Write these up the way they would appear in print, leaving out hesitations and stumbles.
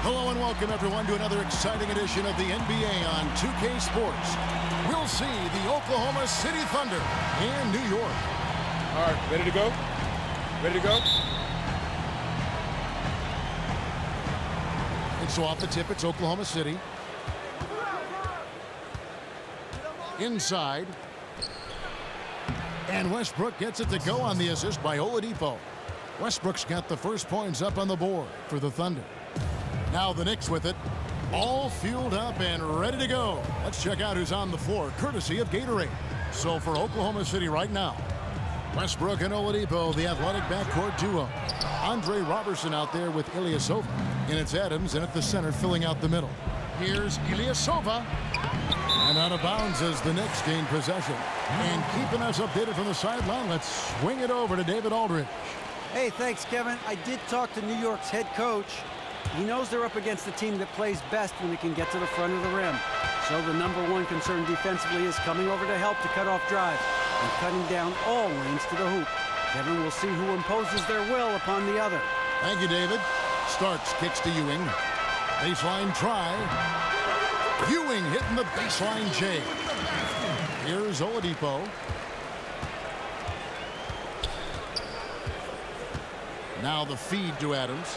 Hello and welcome everyone to another exciting edition of the NBA on 2K Sports. We'll see the Oklahoma City Thunder and New York. All right, ready to go? Ready to go? And so off the tip, it's Oklahoma City. Inside. And Westbrook gets it to go on the assist by Oladipo. Westbrook's got the first points up on the board for the Thunder. Now the Knicks with it, all fueled up and ready to go. Let's check out who's on the floor, courtesy of Gatorade. So for Oklahoma City right now, Westbrook and Oladipo, the athletic backcourt duo. Andre Robertson out there with Ilyasova. And it's Adams, and at the center, filling out the middle. Here's Ilyasova. And out of bounds as the Knicks gain possession. And keeping us updated from the sideline, let's swing it over to David Aldridge. Hey, thanks, Kevin. I did talk to New York's head coach. He knows they're up against a team that plays best when it can get to the front of the rim. So the #1 concern defensively is coming over to help to cut off drives and cutting down all lanes to the hoop. Kevin will see who imposes their will upon the other. Thank you, David. Starks, kicks to Ewing. Baseline try. Ewing hitting the baseline J. Here's Oladipo. Now the feed to Adams.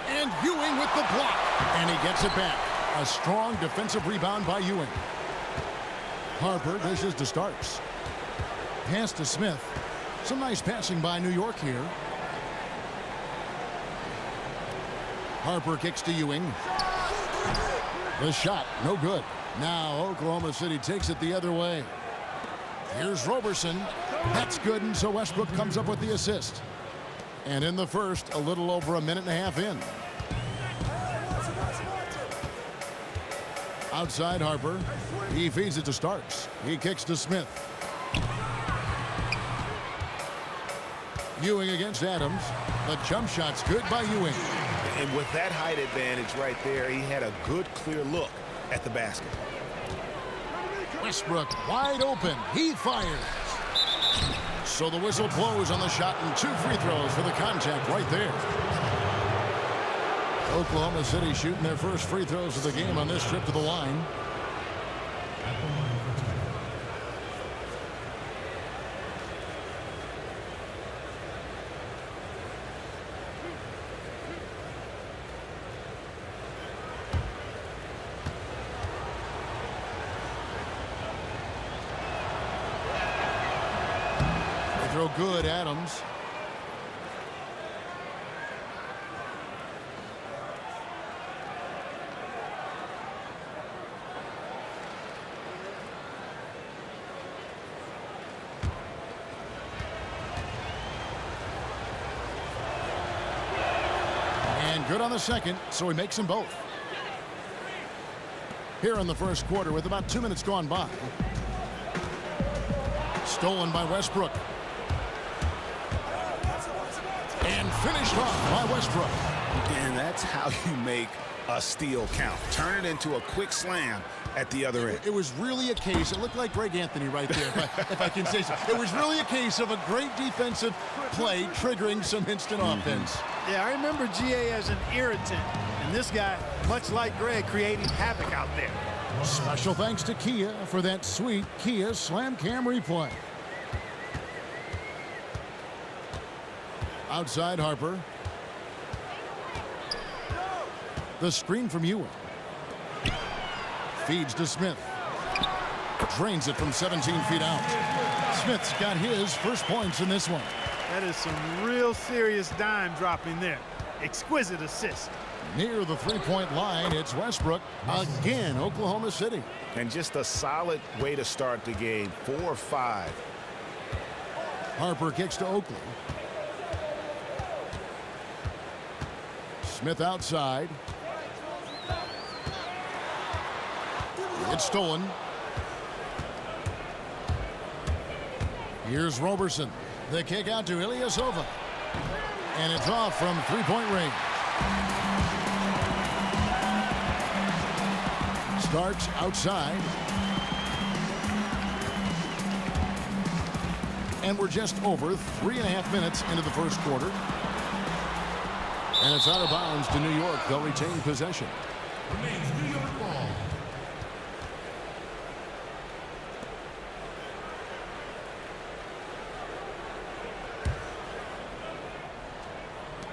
And Ewing with the block. And he gets it back. A strong defensive rebound by Ewing. Harper dishes to Starks. Pass to Smith. Some nice passing by New York here. Harper kicks to Ewing. The shot, no good. Now Oklahoma City takes it the other way. Here's Robertson. That's good, and so Westbrook comes up with the assist. And in the first, a little over a minute and a half in. Outside Harper. He feeds it to Starks. He kicks to Smith. Ewing against Adams. The jump shot's good by Ewing. And with that height advantage right there, he had a good, clear look at the basket. Westbrook wide open. He fires. So the whistle blows on the shot and 2 free throws for the contact right there. Oklahoma City shooting their first free throws of the game on this trip to the line. They throw good, Adams. Good on the second, so he makes them both. Here in the first quarter with about 2 minutes gone by. Stolen by Westbrook. And finished off by Westbrook. And that's how you make a steal count. Turn it into a quick slam at the other end. It was really a case, it looked like Greg Anthony right there, if I can say so. It was really a case of a great defensive play triggering some instant offense. Yeah, I remember GA as an irritant, and this guy, much like Greg, creating havoc out there. Special thanks to Kia for that sweet Kia Slam Cam replay. Outside Harper. The screen from Ewing. Feeds to Smith. Drains it from 17 feet out. Smith's got his first points in this one. That is some real serious dime dropping there. Exquisite assist. Near the three-point line, it's Westbrook. Again, Oklahoma City. And just a solid way to start the game. 4-5. Harper kicks to Oakley. Smith outside. It's stolen. Here's Robertson. The kick out to Ilyasova. And it's off from three-point range. Starks outside. And we're just over 3.5 minutes into the first quarter. And it's out of bounds to New York. They'll retain possession. Remains New York ball.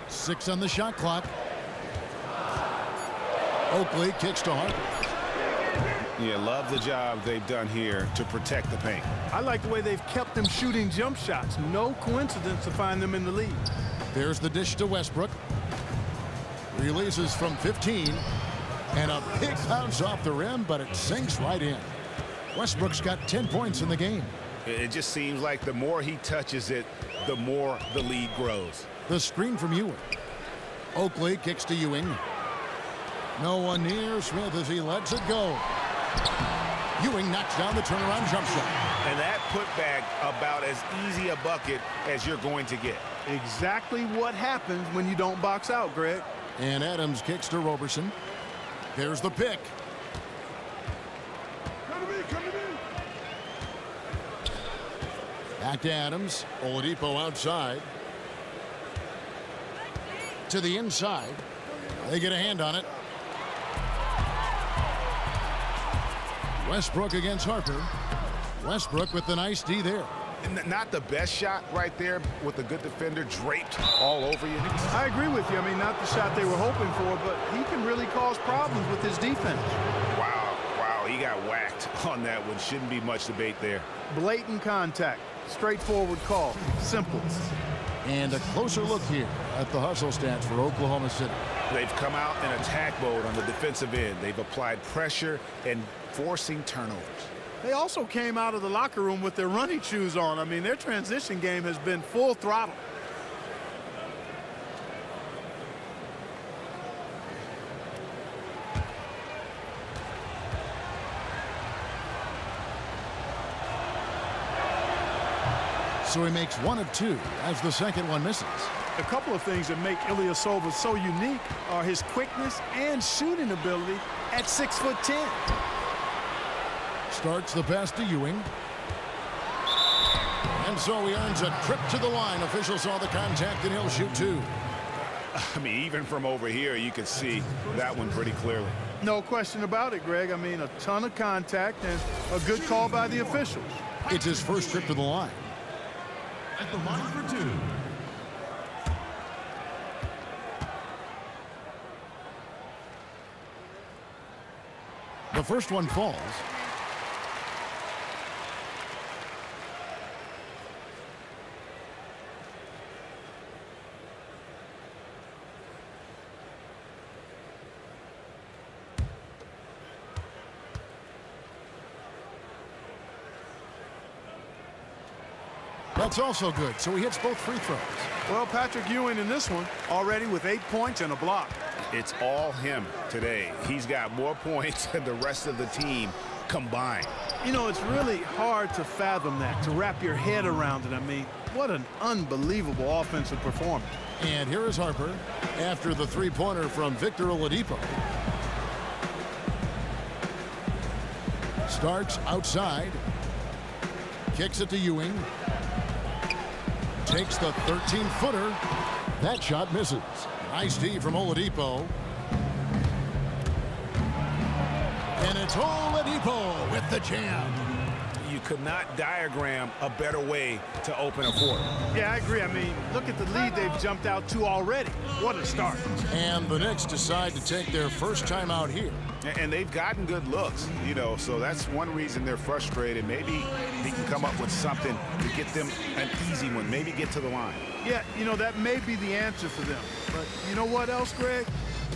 Six on the shot clock. Oakley kicks to Harper. Yeah, love the job they've done here to protect the paint. I like the way they've kept them shooting jump shots. No coincidence to find them in the lead. There's the dish to Westbrook. Releases from 15. And a big bounce off the rim, but it sinks right in. Westbrook's got 10 points in the game. It just seems like the more he touches it, the more the lead grows. The screen from Ewing. Oakley kicks to Ewing. No one near Smith as he lets it go. Ewing knocks down the turnaround jump shot. And that putback about as easy a bucket as you're going to get. Exactly what happens when you don't box out, Greg. And Adams kicks to Roberson. There's the pick. Back to Adams. Oladipo outside. To the inside. They get a hand on it. Westbrook against Harper. Westbrook with the nice D there. Not the best shot right there with a good defender draped all over you. I agree with you. I mean, not the shot they were hoping for, but he can really cause problems with his defense. Wow, he got whacked on that one. Shouldn't be much debate there. Blatant contact. Straightforward call. Simple. And a closer look here at the hustle stats for Oklahoma City. They've come out in attack mode on the defensive end. They've applied pressure and forcing turnovers. They also came out of the locker room with their running shoes on. I mean, their transition game has been full throttle. So he makes one of two as the second one misses. A couple of things that make Ilyasova so unique are his quickness and shooting ability at 6'10". Starts the pass to Ewing. And so he earns a trip to the line. Officials saw the contact and he'll shoot two. I mean, even from over here, you can see that one pretty clearly. No question about it, Greg. I mean, a ton of contact and a good call by the officials. It's his first trip to the line. At the line for two. The first one falls. That's also good, so he hits both free throws. Well, Patrick Ewing in this one already with 8 points and a block. It's all him today. He's got more points than the rest of the team combined. You know, it's really hard to fathom that, to wrap your head around it. I mean, what an unbelievable offensive performance. And here is Harper after the three-pointer from Victor Oladipo. Starts outside. Kicks it to Ewing. Takes the 13-footer. That shot misses. Nice D from Oladipo. And it's Oladipo with the jam. You could not diagram a better way to open a quarter. Yeah, I agree. I mean, look at the lead they've jumped out to already. What a start. And the Knicks decide to take their first time out here. And they've gotten good looks, you know, so that's one reason they're frustrated. Maybe he can come up with something to get them an easy one, maybe get to the line. Yeah, you know, that may be the answer for them. But you know what else, Greg?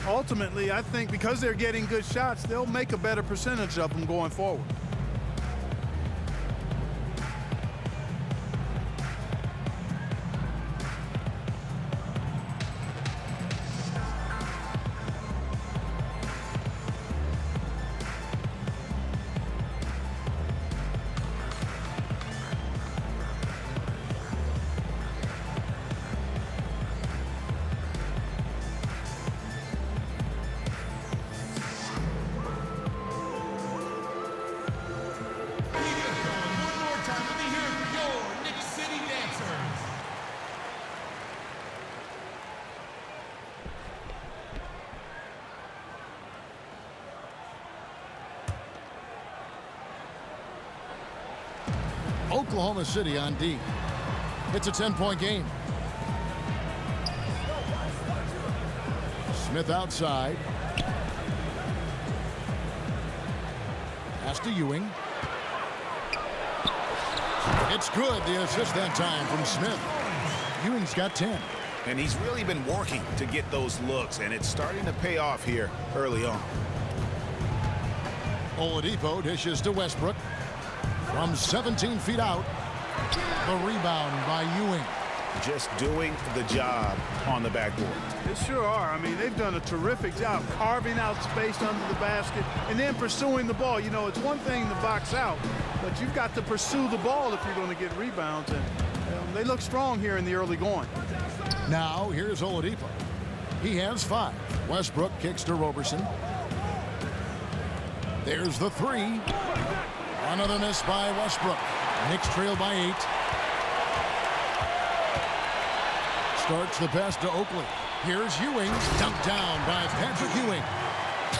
Ultimately, I think because they're getting good shots, they'll make a better percentage of them going forward. Oklahoma City on D. It's a 10-point game. Smith outside. Pass to Ewing. It's good. The assist that time from Smith. Ewing's got 10. And he's really been working to get those looks, and it's starting to pay off here early on. Oladipo dishes to Westbrook. From 17 feet out. The rebound by Ewing. Just doing the job on the backboard. They sure are. I mean, they've done a terrific job carving out space under the basket and then pursuing the ball. You know, it's one thing to box out, but you've got to pursue the ball if you're going to get rebounds. And they look strong here in the early going. Now, here's Oladipo. He has 5. Westbrook kicks to Roberson. There's the 3. Another miss by Westbrook. Knicks trail by 8. Starts the pass to Oakley. Here's Ewing. Dunked down by Patrick Ewing.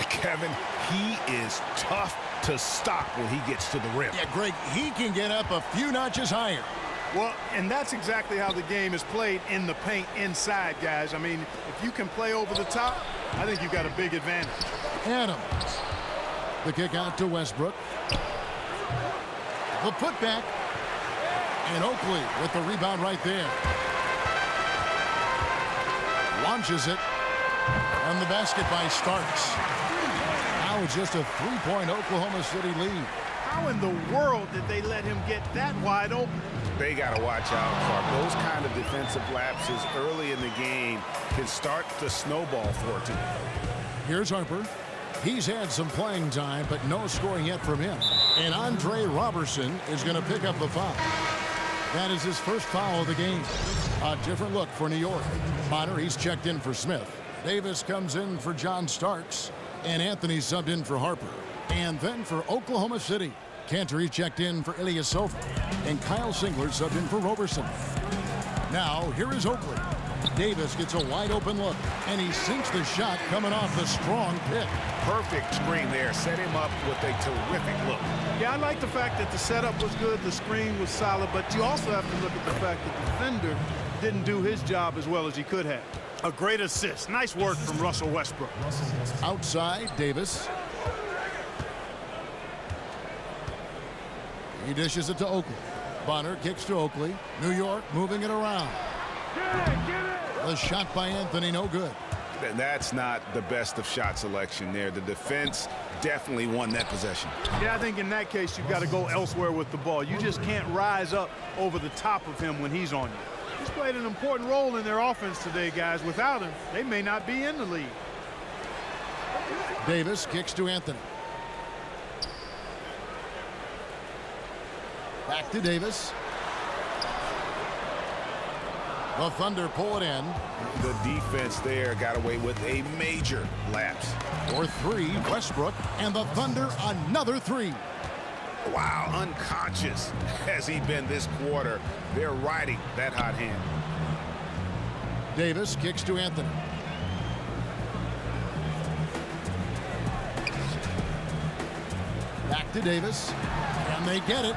Kevin, he is tough to stop when he gets to the rim. Yeah, Greg, he can get up a few notches higher. Well, and that's exactly how the game is played in the paint inside, guys. I mean, if you can play over the top, I think you've got a big advantage. Adams. The kick out to Westbrook. The putback. And Oakley with the rebound right there. Launches it. And the basket by Starks. Now it's just a 3-point Oklahoma City lead. How in the world did they let him get that wide open? They got to watch out, Clark. Those kind of defensive lapses early in the game can start to snowball for a team. Here's Harper. He's had some playing time, but no scoring yet from him. And Andre Roberson is going to pick up the foul. That is his first foul of the game. A different look for New York. Bonner, he's checked in for Smith. Davis comes in for John Starks. And Anthony subbed in for Harper. And then for Oklahoma City, Cantor checked in for Ilyasova. And Kyle Singler subbed in for Roberson. Now, here is Oakley. Davis gets a wide open look, and he sinks the shot coming off the strong pick. Perfect screen there. Set him up with a terrific look. Yeah, I like the fact that the setup was good, the screen was solid, but you also have to look at the fact that the defender didn't do his job as well as he could have. A great assist. Nice work from Russell Westbrook. Outside, Davis. He dishes it to Oakley. Bonner kicks to Oakley. New York moving it around. The shot by Anthony, no good. And that's not the best of shot selection there. The defense definitely won that possession. Yeah, I think in that case, you've got to go elsewhere with the ball. You just can't rise up over the top of him when he's on you. He's played an important role in their offense today, guys. Without him, they may not be in the lead. Davis kicks to Anthony. Back to Davis. The Thunder pull it in. The defense there got away with a major lapse. For 3, Westbrook, and the Thunder another 3. Wow, unconscious has he been this quarter. They're riding that hot hand. Davis kicks to Anthony. Back to Davis, and they get it.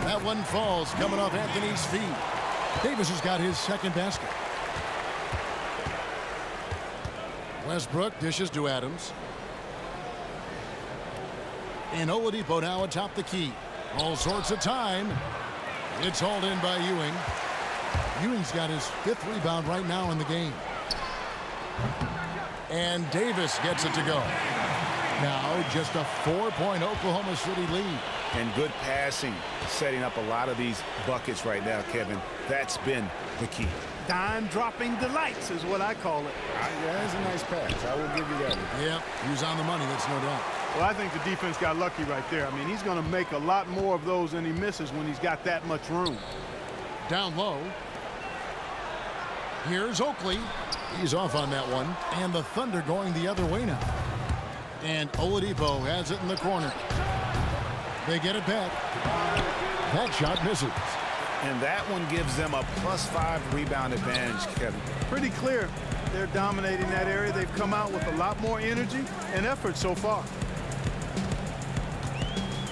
That one falls coming off Anthony's feet. Davis has got his second basket. Westbrook dishes to Adams. And Oladipo now atop the key. All sorts of time. It's hauled in by Ewing. Ewing's got his 5th rebound right now in the game. And Davis gets it to go. Now just a 4-point Oklahoma City lead. And good passing, setting up a lot of these buckets right now, Kevin. That's been the key. Dime-dropping delights is what I call it. Yeah, that's a nice pass. I will give you that one. Yep, he was on the money, that's no doubt. Well, I think the defense got lucky right there. I mean, he's going to make a lot more of those than he misses when he's got that much room. Down low. Here's Oakley. He's off on that one. And the Thunder going the other way now. And Oladipo has it in the corner. They get it back. That shot misses. And that one gives them a +5 rebound advantage, Kevin. Pretty clear. They're dominating that area. They've come out with a lot more energy and effort so far.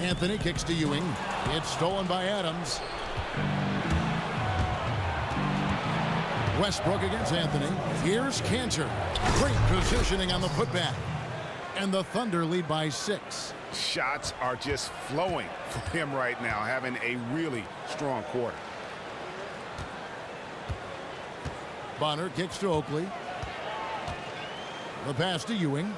Anthony kicks to Ewing. It's stolen by Adams. Westbrook against Anthony. Here's Cantor. Great positioning on the putback. And the Thunder lead by 6. Shots are just flowing for him right now, having a really strong quarter. Bonner kicks to Oakley. The pass to Ewing.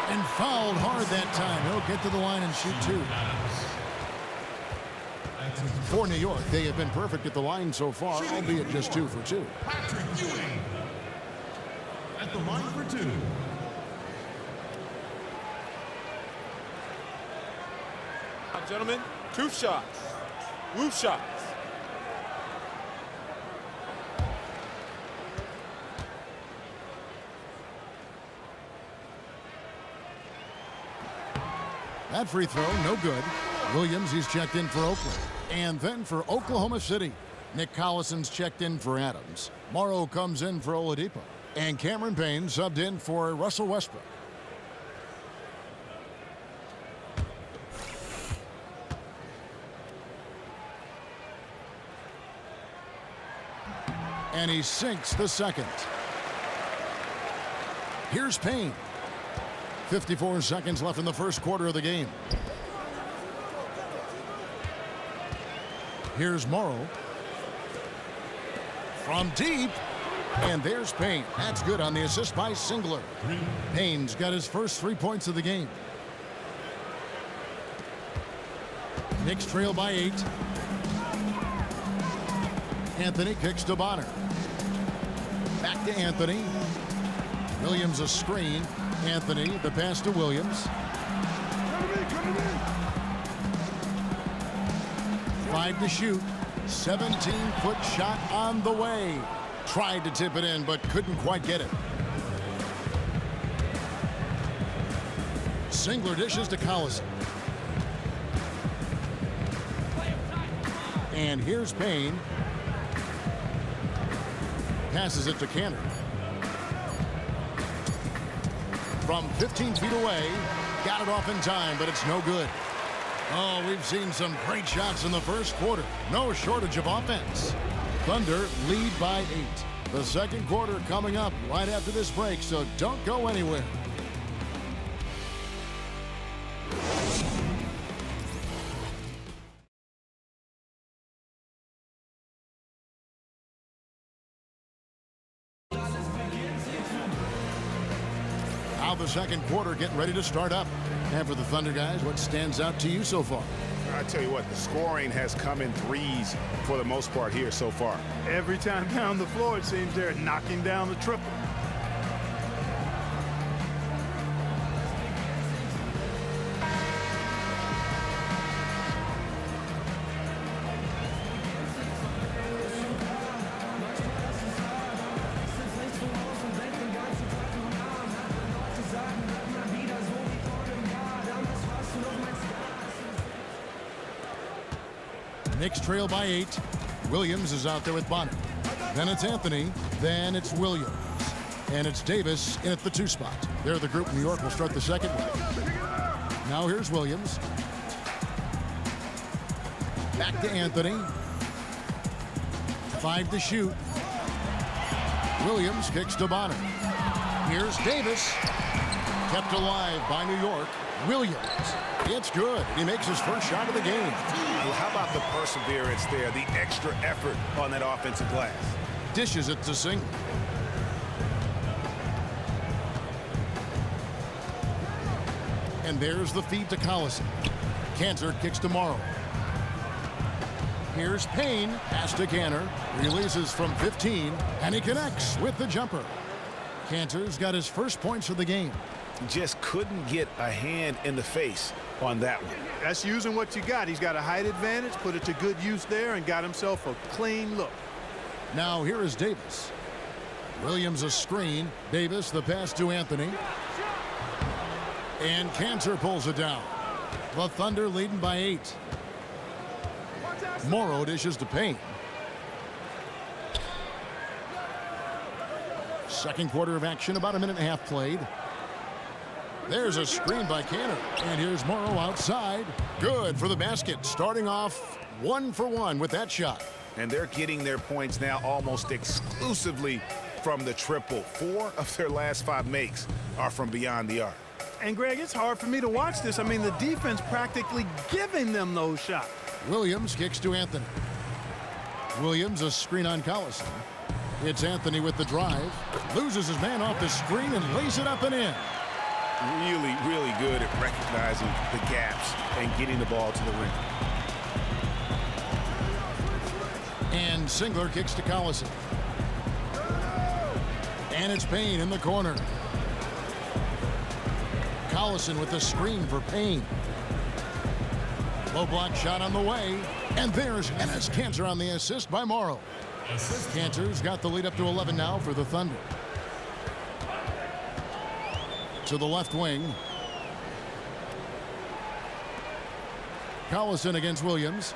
And fouled hard that time. He'll get to the line and shoot 2. For New York, they have been perfect at the line so far, albeit just 2 for 2. Patrick Ewing at the line for 2. Gentlemen, 2 shots. Loose shots. That free throw, no good. Williams, he's checked in for Oakland. And then for Oklahoma City, Nick Collison's checked in for Adams. Morrow comes in for Oladipo. And Cameron Payne subbed in for Russell Westbrook. And he sinks the second. Here's Payne. 54 seconds left in the first quarter of the game. Here's Morrow. From deep. And there's Payne. That's good on the assist by Singler. Payne's got his first 3 points of the game. Knicks trail by 8. Anthony kicks to Bonner. Back to Anthony. Williams a screen. Anthony, the pass to Williams. 5 to shoot. 17-foot shot on the way. Tried to tip it in, but couldn't quite get it. Singler dishes to Collison. And here's Payne. Passes it to Cantor. From 15 feet away. Got it off in time, but it's no good. Oh, we've seen some great shots in the first quarter. No shortage of offense. Thunder lead by 8. The second quarter coming up right after this break, so don't go anywhere. Now the second quarter getting ready to start up. And for the Thunder guys, what stands out to you so far? I tell you what, the scoring has come in threes for the most part here so far. Every time down the floor, it seems they're knocking down the triple. Knicks trail by 8. Williams is out there with Bonner. Then it's Anthony. Then it's Williams. And it's Davis in at the 2 spot. They're the group. New York will start the second leg. Now here's Williams. Back to Anthony. 5 to shoot. Williams kicks to Bonner. Here's Davis. Kept alive by New York. Williams. It's good. He makes his first shot of the game. Well, how about the perseverance there, the extra effort on that offensive glass? Dishes it to Singler. And there's the feed to Collison. Cantor kicks to Morrow. Here's Payne. Pass to Cantor. Releases from 15. And he connects with the jumper. Cantor's got his first points of the game. Just couldn't get a hand in the face on that one. That's using what you got. He's got a height advantage, put it to good use there, and got himself a clean look. Now here is Davis. Williams a screen. Davis the pass to Anthony. And Cantor pulls it down. The Thunder leading by 8. Morrow dishes to Payne. Second quarter of action, about a minute and a half played. There's a screen by Canner. And here's Morrow outside. Good for the basket. Starting off 1 for 1 with that shot. And they're getting their points now almost exclusively from the triple. 4 of their last 5 makes are from beyond the arc. And, Greg, it's hard for me to watch this. I mean, the defense practically giving them those shots. Williams kicks to Anthony. Williams, a screen on Collison. It's Anthony with the drive. Loses his man off the screen and lays it up and in. Really, really good at recognizing the gaps and getting the ball to the rim. And Singler kicks to Collison. And it's Payne in the corner. Collison with the screen for Payne. Low block shot on the way. And there's Enes Kanter on the assist by Morrow. Kanter's got the lead up to 11 now for the Thunder. To the left wing. Collison against Williams.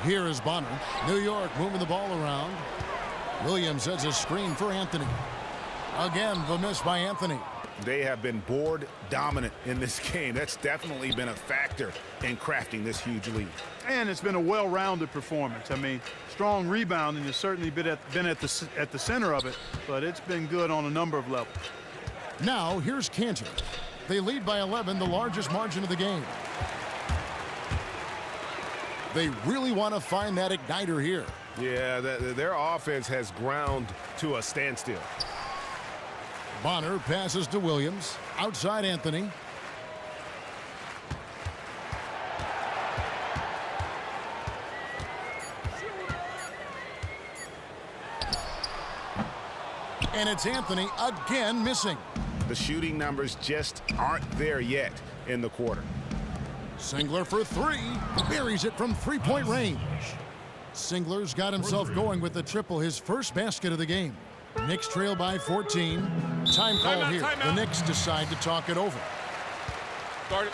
Here is Bonner. New York moving the ball around. Williams has a screen for Anthony. Again, the miss by Anthony. They have been board dominant in this game. That's definitely been a factor in crafting this huge lead. And it's been a well-rounded performance. I mean, strong rebounding has certainly been at the center of it, but it's been good on a number of levels. Now, here's Kanter. They lead by 11, the largest margin of the game. They really want to find that igniter here. Yeah, their offense has ground to a standstill. Bonner passes to Williams. Outside Anthony. And it's Anthony again missing. The shooting numbers just aren't there yet in the quarter. Singler for 3. Buries it from three-point range. Singler's got himself going with the triple, his first basket of the game. Knicks trail by 14. Time call here. The Knicks decide to talk it over. Start it.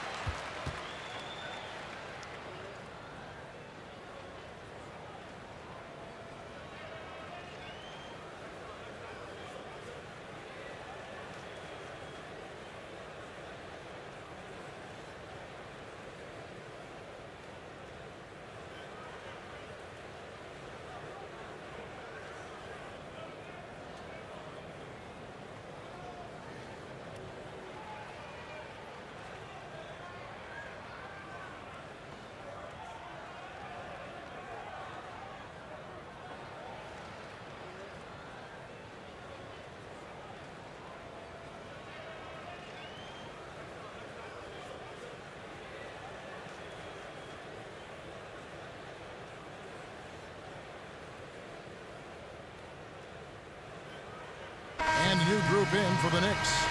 And a new group in for the Knicks.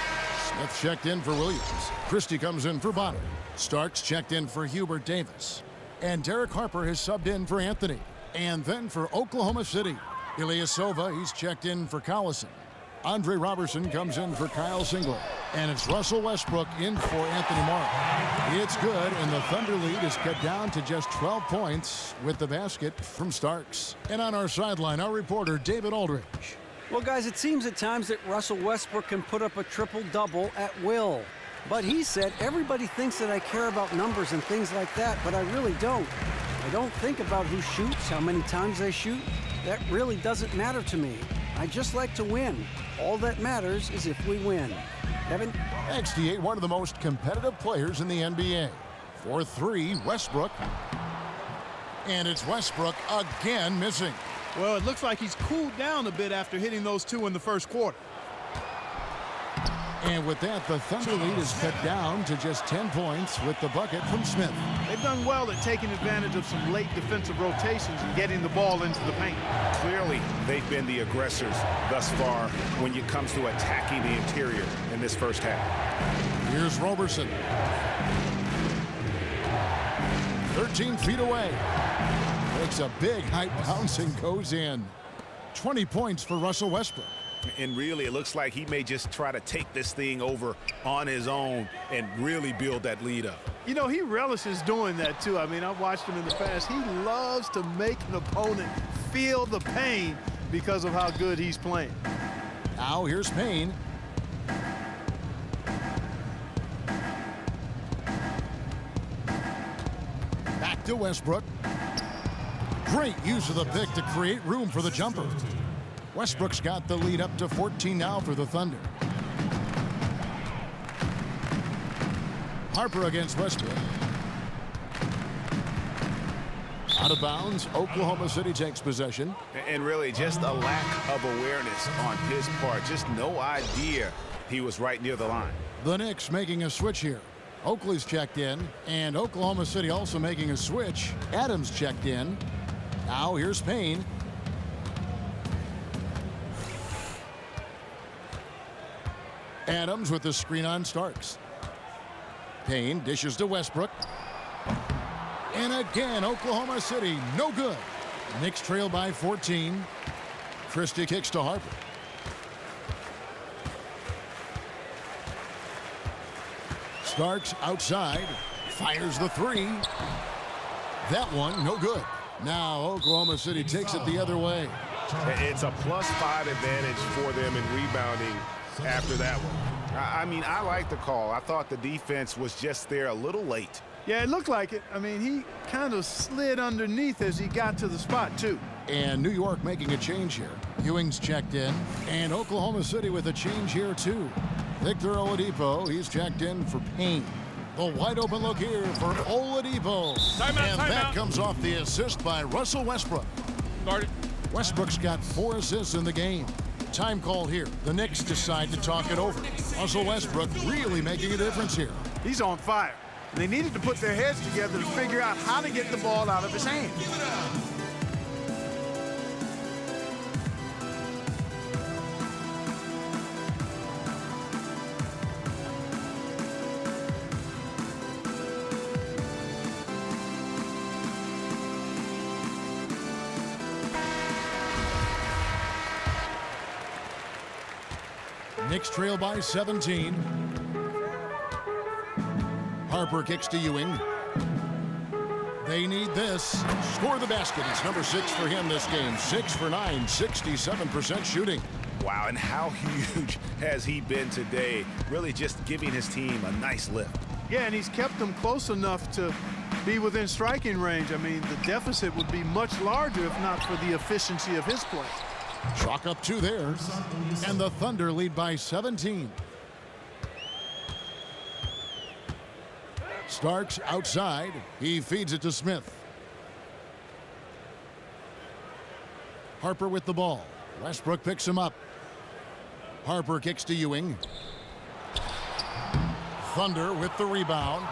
Smith checked in for Williams. Christie comes in for Bonner. Starks checked in for Hubert Davis. And Derek Harper has subbed in for Anthony. And then for Oklahoma City, Ilyasova, he's checked in for Collison. Andre Robertson comes in for Kyle Singler. And it's Russell Westbrook in for Anthony Morrow. It's good, and the Thunder lead is cut down to just 12 points with the basket from Starks. And on our sideline, our reporter, David Aldridge. Well, guys, it seems at times that Russell Westbrook can put up a triple-double at will. But he said, everybody thinks that I care about numbers and things like that, but I really don't. I don't think about who shoots, how many times they shoot. That really doesn't matter to me. I just like to win. All that matters is if we win. Kevin? XD8, one of the most competitive players in the NBA. For 3, Westbrook. And it's Westbrook again missing. Well, it looks like he's cooled down a bit after hitting those 2 in the first quarter. And with that, the Thunder lead is cut down to just 10 points with the bucket from Smith. They've done well at taking advantage of some late defensive rotations and getting the ball into the paint. Clearly, they've been the aggressors thus far when it comes to attacking the interior in this first half. Here's Robertson. 13 feet away. Makes a big high bounce and goes in. 20 points for Russell Westbrook. And really, it looks like he may just try to take this thing over on his own and really build that lead up. You know, he relishes doing that, too. I mean, I've watched him in the past. He loves to make an opponent feel the pain because of how good he's playing. Now here's Payne. Back to Westbrook. Great use of the pick to create room for the jumper. Westbrook's got the lead up to 14 now for the Thunder. Harper against Westbrook. Out of bounds, Oklahoma City takes possession. And really just a lack of awareness on his part. Just no idea he was right near the line. The Knicks making a switch here. Oakley's checked in, and Oklahoma City also making a switch. Adams checked in. Now here's Payne. Adams with the screen on Starks. Payne dishes to Westbrook. And again, Oklahoma City, no good. Knicks trail by 14. Christie kicks to Harper. Starks outside, fires the three. That one, no good. Now Oklahoma City takes it the other way. It's a +5 advantage for them in rebounding after that one. I mean, I like the call. I thought the defense was just there a little late. Yeah, it looked like it. I mean, he kind of slid underneath as he got to the spot, too. And New York making a change here. Ewing's checked in. And Oklahoma City with a change here, too. Victor Oladipo, he's checked in for Payne. The wide open look here for Oladipo. And that comes off the assist by Russell Westbrook. Started. Westbrook's got 4 assists in the game. Time call here. The Knicks decide to talk it over. Russell Westbrook really making a difference here. He's on fire. They needed to put their heads together to figure out how to get the ball out of his hand. Knicks trail by 17. Harper kicks to Ewing. They need this. Score the basket. It's number 6 for him this game. 6 for 9, 67% shooting. Wow, and how huge has he been today? Really just giving his team a nice lift. Yeah, and he's kept them close enough to be within striking range. I mean, the deficit would be much larger if not for the efficiency of his play. Chalk up 2 there. And the Thunder lead by 17. Starks outside. He feeds it to Smith. Harper with the ball. Westbrook picks him up. Harper kicks to Ewing. Thunder with the rebound.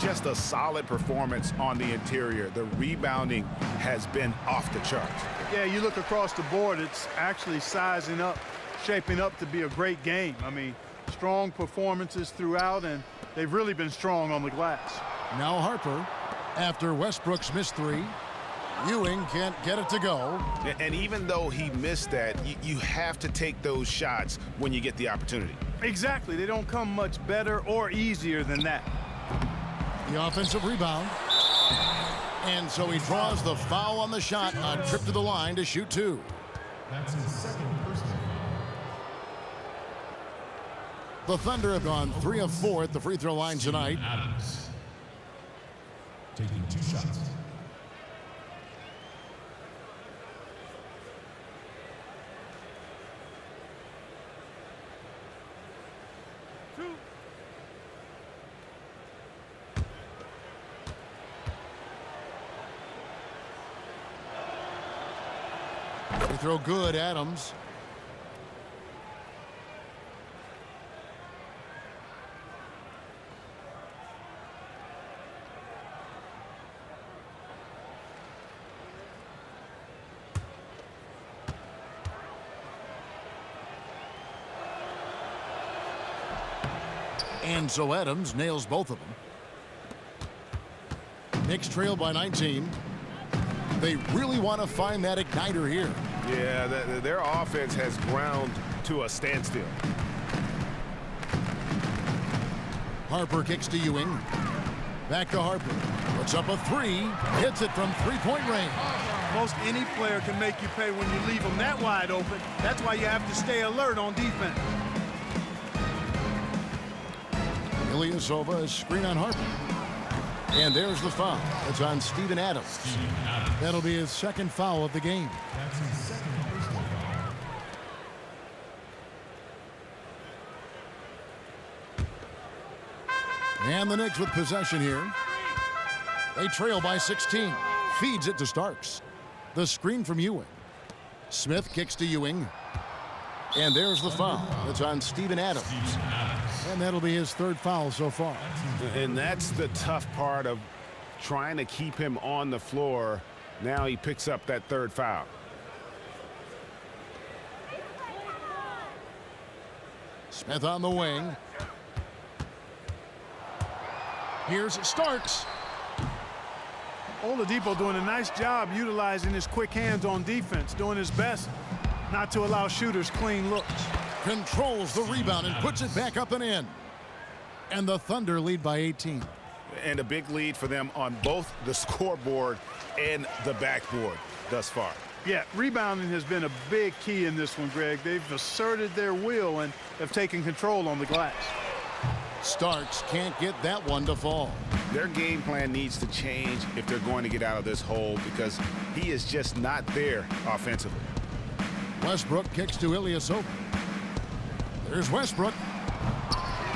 Just a solid performance on the interior. The rebounding has been off the charts. Yeah, you look across the board, it's actually sizing up, shaping up to be a great game. I mean, strong performances throughout, and they've really been strong on the glass. Now Harper, after Westbrook's missed 3. Ewing can't get it to go. And even though he missed that, you have to take those shots when you get the opportunity. Exactly. They don't come much better or easier than that. The offensive rebound. And so he draws the foul on the shot, a trip to the line to shoot 2. That's his second personal. The Thunder have gone 3 of 4 at the free throw line tonight. Adams taking 2 shots. Free throw good, Adams. And so Adams nails both of them. Knicks trail by 19. They really want to find that igniter here. Yeah, their offense has ground to a standstill. Harper kicks to Ewing. Back to Harper. Puts up a 3. Hits it from 3-point range. Most any player can make you pay when you leave them that wide open. That's why you have to stay alert on defense. Ilyasova is screen on Harper. And there's the foul. It's on Steven Adams. That'll be his second foul of the game. That's his second personal foul. And the Knicks with possession here. They trail by 16. Feeds it to Starks. The screen from Ewing. Smith kicks to Ewing. And there's the foul. It's on Steven Adams. And that'll be his third foul so far. And that's the tough part of trying to keep him on the floor. Now he picks up that third foul. Smith on the wing. Here's Starks. Oladipo doing a nice job utilizing his quick hands on defense, doing his best not to allow shooters clean looks. Controls the rebound and puts it back up and in. And the Thunder lead by 18. And a big lead for them on both the scoreboard and the backboard thus far. Yeah, rebounding has been a big key in this one, Greg. They've asserted their will and have taken control on the glass. Starks can't get that one to fall. Their game plan needs to change if they're going to get out of this hole because he is just not there offensively. Westbrook kicks to Ilyasova. There's Westbrook.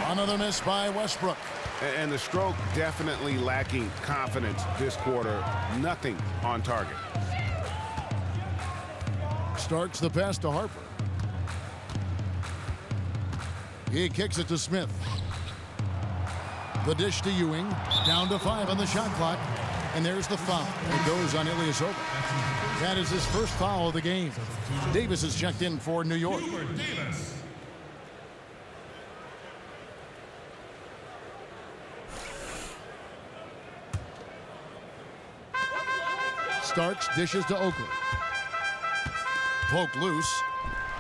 Another miss by Westbrook. And the stroke definitely lacking confidence this quarter. Nothing on target. Starks the pass to Harper. He kicks it to Smith. The dish to Ewing. Down to 5 on the shot clock. And there's the foul. It goes on Ilyasova. That is his first foul of the game. Davis is checked in for New York. Starks dishes to Oakley. Poke loose.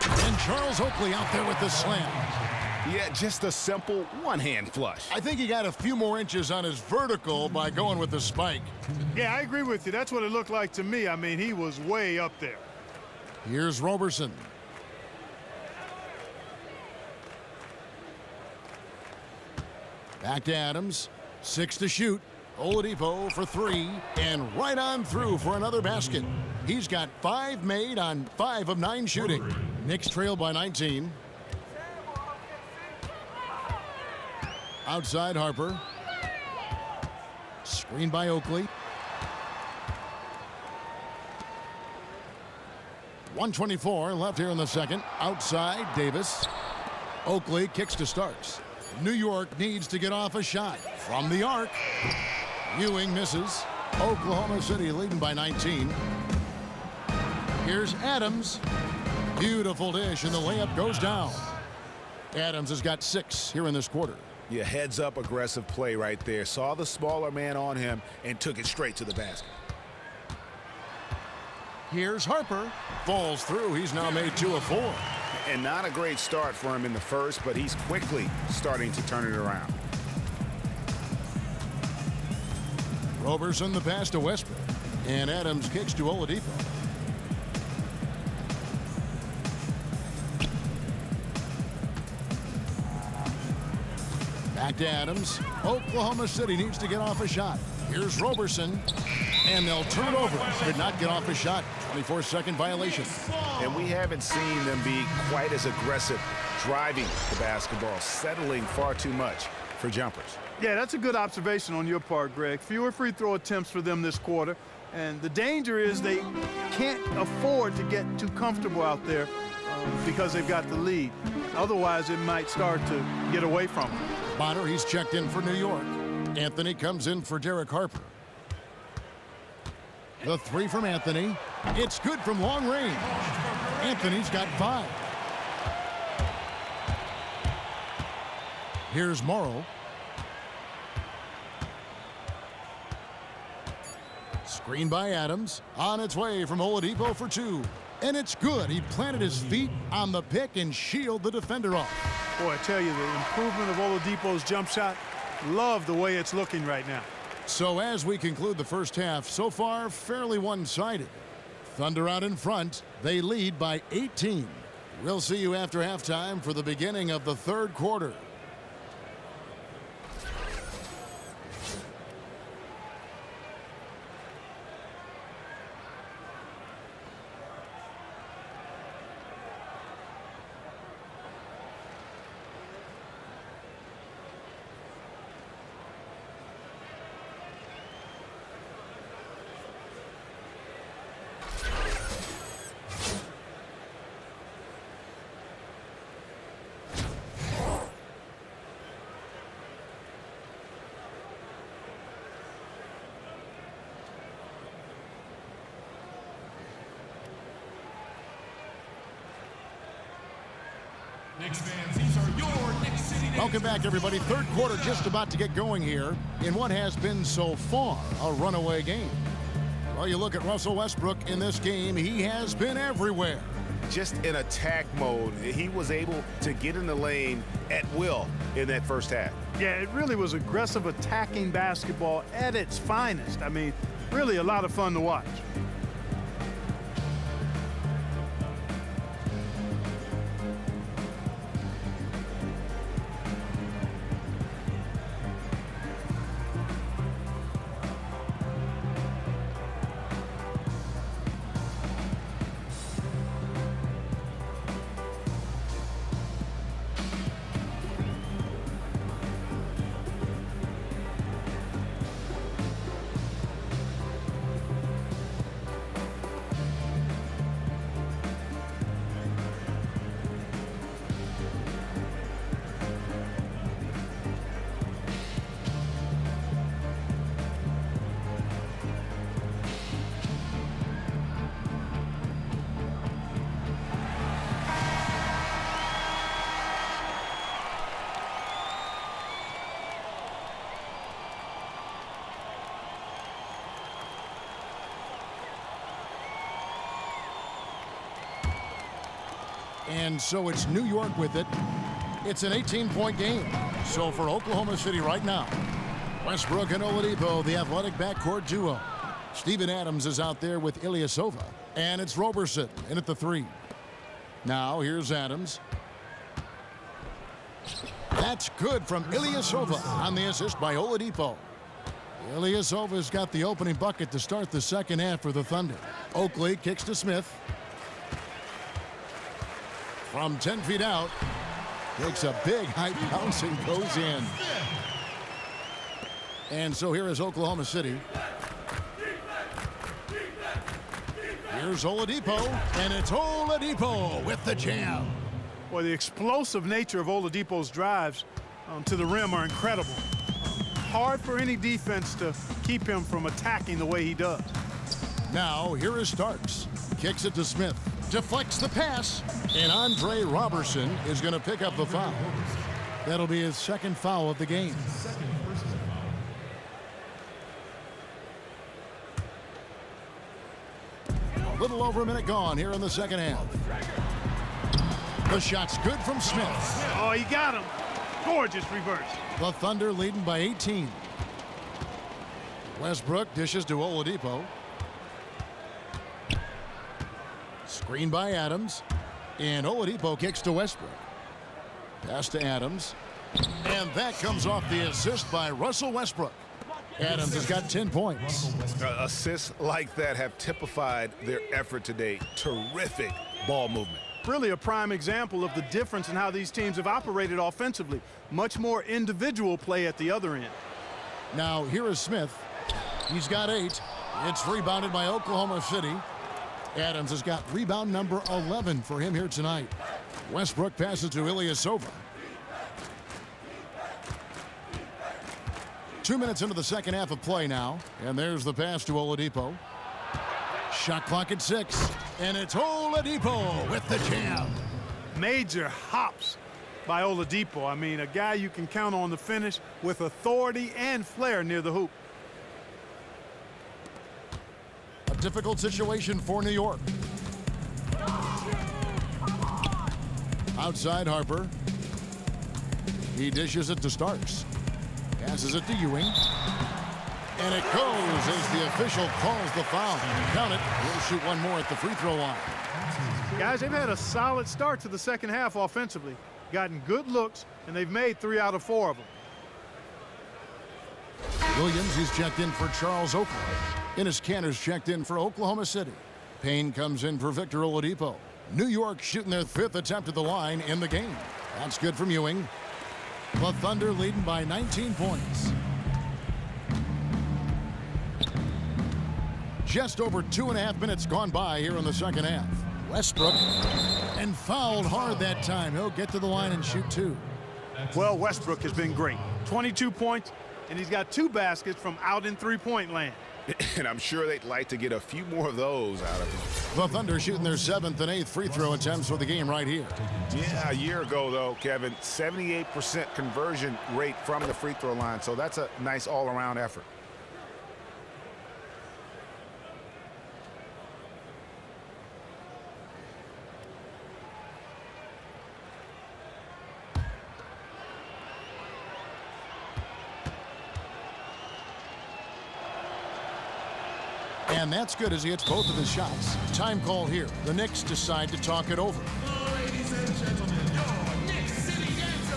And Charles Oakley out there with the slam. Yeah, just a simple one-hand flush. I think he got a few more inches on his vertical by going with the spike. Yeah, I agree with you. That's what it looked like to me. I mean, he was way up there. Here's Roberson. Back to Adams. 6 to shoot. Oladipo for 3. And right on through for another basket. He's got 5 made on 5 of 9 shooting. Knicks trail by 19. Outside Harper. Screen by Oakley. 1:24 left here in the second. Outside Davis. Oakley kicks to Starks. New York needs to get off a shot from the arc. Ewing misses. Oklahoma City leading by 19. Here's Adams. Beautiful dish and the layup goes down. Adams has got 6 here in this quarter. Yeah, heads up aggressive play right there. Saw the smaller man on him and took it straight to the basket. Here's Harper. Falls through. He's now made 2 of 4. And not a great start for him in the first, but he's quickly starting to turn it around. Roberson the pass to Westbrook. And Adams kicks to Oladipo. Back to Adams. Oklahoma City needs to get off a shot. Here's Roberson. And they'll turn over. Could not get off a shot. 24-second violation. And we haven't seen them be quite as aggressive driving the basketball, settling far too much for jumpers. Yeah, that's a good observation on your part, Greg. Fewer free throw attempts for them this quarter. And the danger is they can't afford to get too comfortable out there because they've got the lead. Otherwise, it might start to get away from them. Bonner, he's checked in for New York. Anthony comes in for Derek Harper. The 3 from Anthony. It's good from long range. Anthony's got 5. Here's Morrow. Screen by Adams. On its way from Oladipo for 2. And it's good. He planted his feet on the pick and shielded the defender off. Boy, I tell you, the improvement of Oladipo's jump shot, love the way it's looking right now. So as we conclude the first half, so far fairly one-sided. Thunder out in front. They lead by 18. We'll see you after halftime for the beginning of the third quarter. Knicks fans, these are your Knicks City. Welcome back, everybody. Third quarter just about to get going here in what has been so far a runaway game. Well, you look at Russell Westbrook in this game, he has been everywhere. Just in attack mode. He was able to get in the lane at will in that first half. Yeah, it really was aggressive attacking basketball at its finest. I mean, really a lot of fun to watch. And so it's New York with it. It's an 18-point game. So for Oklahoma City right now, Westbrook and Oladipo, the athletic backcourt duo. Steven Adams is out there with Ilyasova. And it's Roberson in at the 3. Now here's Adams. That's good from Ilyasova on the assist by Oladipo. Ilyasova's got the opening bucket to start the second half for the Thunder. Oakley kicks to Smith. From 10 feet out, takes a big high bounce and goes in. And so here is Oklahoma City. Here's Oladipo, and it's Oladipo with the jam. Well, the explosive nature of Oladipo's drives to the rim are incredible. Hard for any defense to keep him from attacking the way he does. Now, here is Starks. Kicks it to Smith. Deflects the pass, and Andre Roberson is going to pick up the foul. That'll be his second foul of the game. A little over a minute gone here in the second half. The shot's good from Smith. Oh, he got him. Gorgeous reverse. The Thunder leading by 18. Westbrook dishes to Oladipo. Screen by Adams. And Oladipo kicks to Westbrook. Pass to Adams. And that comes off the assist by Russell Westbrook. Adams has got 10 points. Assists like that have typified their effort today. Terrific ball movement. Really a prime example of the difference in how these teams have operated offensively. Much more individual play at the other end. Now here is Smith. He's got 8. It's rebounded by Oklahoma City. Adams has got rebound number 11 for him here tonight. Westbrook passes to Ilyasova. 2 minutes into the second half of play now. And there's the pass to Oladipo. Shot clock at 6. And it's Oladipo with the jam. Major hops by Oladipo. I mean, a guy you can count on the finish with authority and flair near the hoop. A difficult situation for New York. Outside Harper. He dishes it to Starks. Passes it to Ewing. And it goes as the official calls the foul. Count it. He'll shoot one more at the free throw line. Guys, they've had a solid start to the second half offensively. Gotten good looks, and they've made 3 out of 4 of them. Williams, he's checked in for Charles Oakley. Enes Kanter's checked in for Oklahoma City. Payne comes in for Victor Oladipo. New York shooting their 5th attempt at the line in the game. That's good from Ewing. The Thunder leading by 19 points. Just over 2.5 minutes gone by here in the second half. Westbrook, and fouled hard that time. He'll get to the line and shoot 2. Well, Westbrook has been great. 22 points, and he's got 2 baskets from out in three-point land. And I'm sure they'd like to get a few more of those out of him. The Thunder shooting their 7th and 8th free throw attempts for the game right here. Yeah, a year ago, though, Kevin, 78% conversion rate from the free throw line. So that's a nice all-around effort. And that's good as he hits both of his shots. Time call here. The Knicks decide to talk it over. Ladies and gentlemen, your Knicks City Dancers.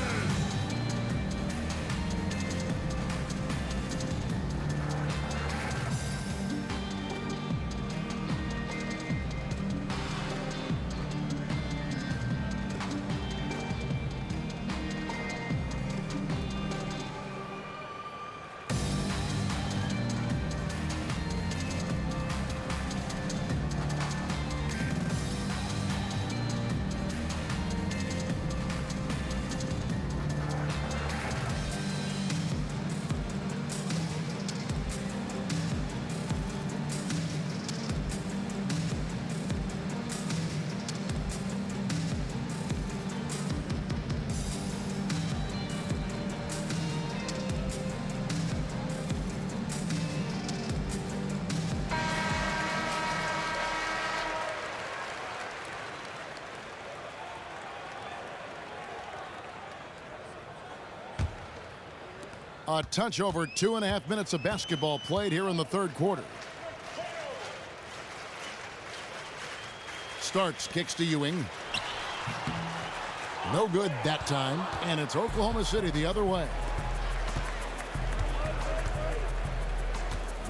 A touch over 2.5 minutes of basketball played here in the third quarter. Starks kicks to Ewing. No good that time, and it's Oklahoma City the other way.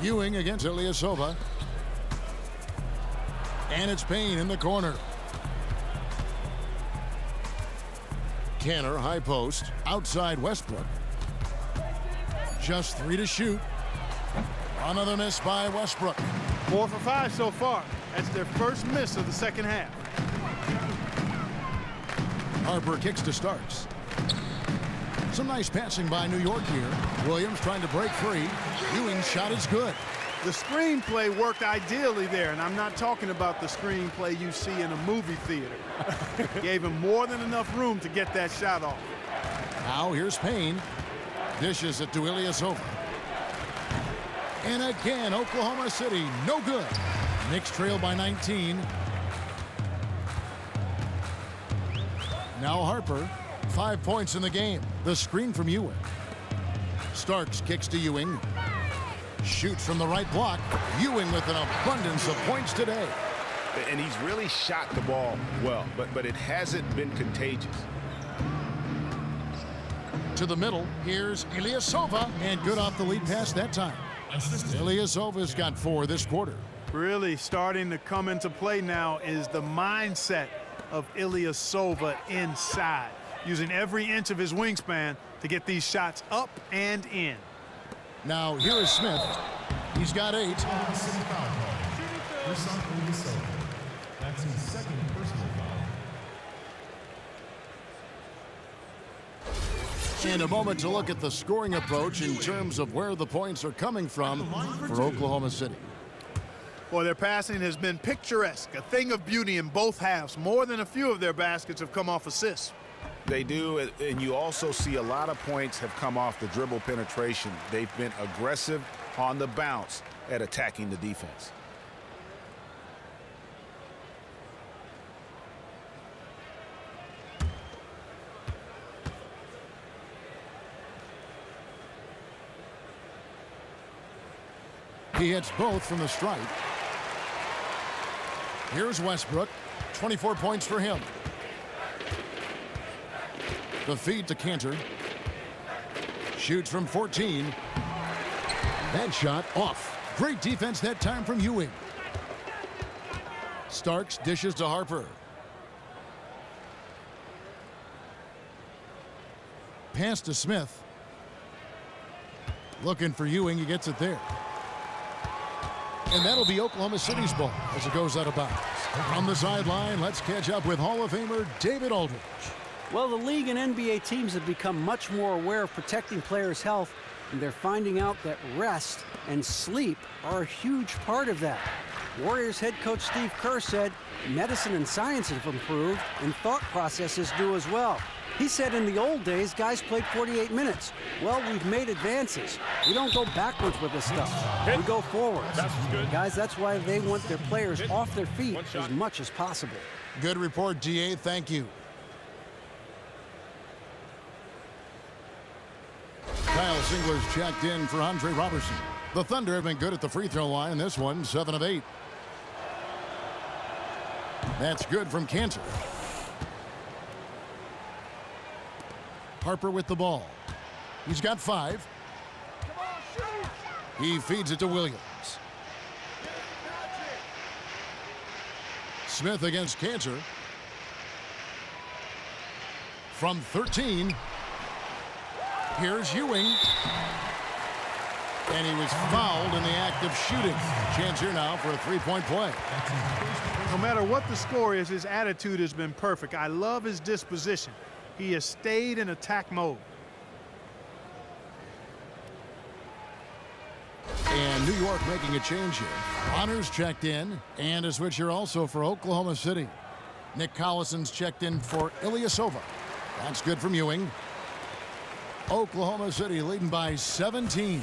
Ewing against Ilyasova. And it's Payne in the corner. Kanter, high post, outside Westbrook. Just 3 to shoot. Another miss by Westbrook. 4 for 5 so far. That's their first miss of the second half. Harper kicks to Starks. Some nice passing by New York here. Williams trying to break free. Ewing's shot is good. The screenplay worked ideally there, and I'm not talking about the screenplay you see in a movie theater. Gave him more than enough room to get that shot off. Now here's Payne. Dishes it to Ilyasova. And again, Oklahoma City, no good. Knicks trail by 19. Now Harper, 5 points in the game. The screen from Ewing. Starks kicks to Ewing. Shoots from the right block. Ewing with an abundance of points today. And he's really shot the ball well, but it hasn't been contagious. To the middle, here's Ilyasova, and good off the lead pass that time. Ilyasova's got 4 this quarter. Really starting to come into play now is the mindset of Ilyasova inside, using every inch of his wingspan to get these shots up and in. Now here is Smith. He's got 8. Oklahoma City foul call. First on Ilyasova. That's his second personal foul. In a moment to look at the scoring approach in terms of where the points are coming from for Oklahoma City. Well, their passing has been picturesque, a thing of beauty in both halves. More than a few of their baskets have come off assists. They do, and you also see a lot of points have come off the dribble penetration. They've been aggressive on the bounce at attacking the defense. He hits both from the stripe. Here's Westbrook. 24 points for him. The feed to Cantor. Shoots from 14. That shot off. Great defense that time from Ewing. Starks dishes to Harper. Pass to Smith. Looking for Ewing. He gets it there. And that'll be Oklahoma City's ball as it goes out of bounds. From the sideline, let's catch up with Hall of Famer David Aldridge. Well, the league and NBA teams have become much more aware of protecting players' health, and they're finding out that rest and sleep are a huge part of that. Warriors head coach Steve Kerr said medicine and science have improved, and thought processes do as well. He said in the old days, guys played 48 minutes. Well, we've made advances. We don't go backwards with this stuff. We go forwards. Guys, that's why they want their players off their feet as much as possible. Good report, DA. Thank you. Kyle Singler's checked in for Andre Robertson. The Thunder have been good at the free throw line. This one, 7 of 8. That's good from Cantor. Harper with the ball. He's got 5. He feeds it to Williams. Smith against Cantor. From 13. Here's Ewing. And he was fouled in the act of shooting. Chance here now for a three-point play. No matter what the score is, his attitude has been perfect. I love his disposition. He has stayed in attack mode. And New York making a change here. Honors checked in, and a switch here also for Oklahoma City. Nick Collison's checked in for Ilyasova. That's good from Ewing. Oklahoma City leading by 17.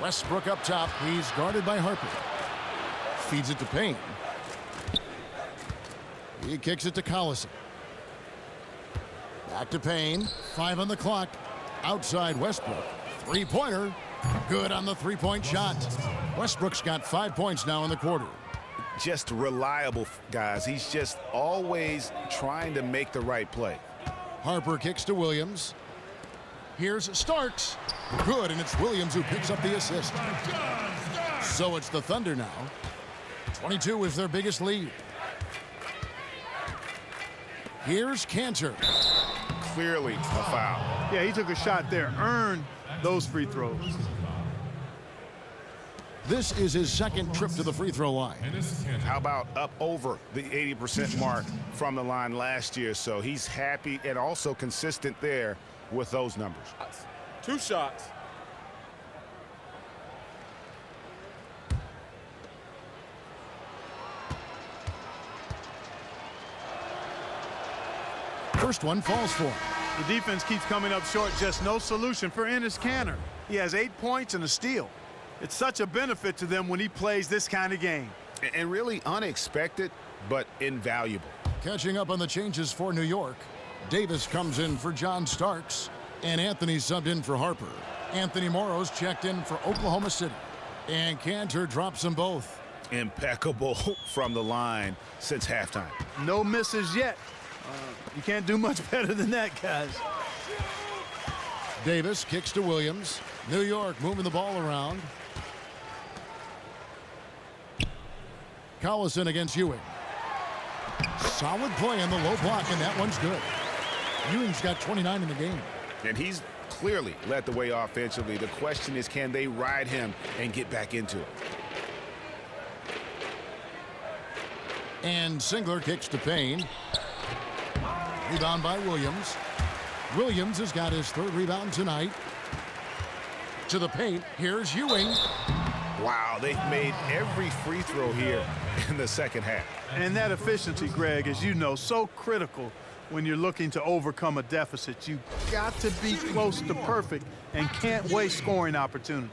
Westbrook up top. He's guarded by Harper. Feeds it to Payne. He kicks it to Collison. Back to Payne. 5 on the clock. Outside Westbrook. Three-pointer. Good on the three-point shot. Westbrook's got 5 points now in the quarter. Just reliable, guys. He's just always trying to make the right play. Harper kicks to Williams. Here's Starks. Good, and it's Williams who picks up the assist. So it's the Thunder now. 22 is their biggest lead. Here's Cantor. Clearly a foul. Yeah, he took a shot there, earned those free throws. This is his second trip to the free throw line. How about up over the 80% mark from the line last year? So he's happy and also consistent there with those numbers. 2 shots. First one falls for him. The defense keeps coming up short. Just no solution for Enes Kanter. He has 8 points and a steal. It's such a benefit to them when he plays this kind of game. And really unexpected, but invaluable. Catching up on the changes for New York. Davis comes in for John Starks, and Anthony subbed in for Harper. Anthony Morrow's checked in for Oklahoma City. And Cantor drops them both. Impeccable from the line since halftime. No misses yet. You can't do much better than that, guys. Davis kicks to Williams. New York moving the ball around. Collison against Ewing. Solid play in the low block, and that one's good. Ewing's got 29 in the game. And he's clearly led the way offensively. The question is, can they ride him and get back into it? And Singler kicks to Payne. Rebound by Williams. Williams has got his 3rd rebound tonight. To the paint. Here's Ewing. Wow, they've made every free throw here in the second half. And that efficiency, Greg, as you know, so critical when you're looking to overcome a deficit. You've got to be close to perfect and can't waste scoring opportunities.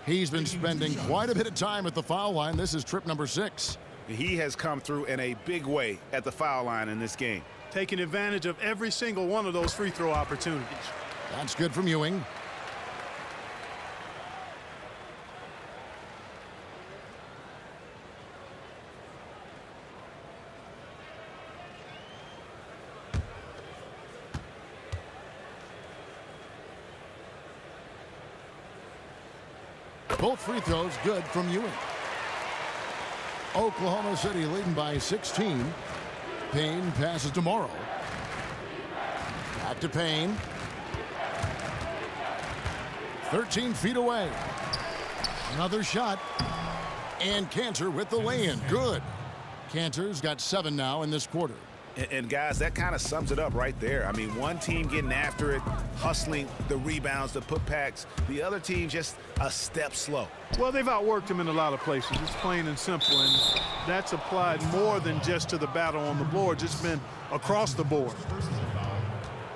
He's been spending quite a bit of time at the foul line. This is trip number 6. He has come through in a big way at the foul line in this game. Taking advantage of every single one of those free throw opportunities. That's good from Ewing. both free throws good from Ewing. Oklahoma City leading by 16. Payne passes to Morrow. Back to Payne. 13 feet away. Another shot. And Cantor with the lay-in. Good. Cantor's got 7 now in this quarter. And guys, that kind of sums it up right there. I mean, one team getting after it, hustling the rebounds, the putbacks. The other team just a step slow. Well, they've outworked him in a lot of places. It's plain and simple, and that's applied more than just to the battle on the board, just been across the board.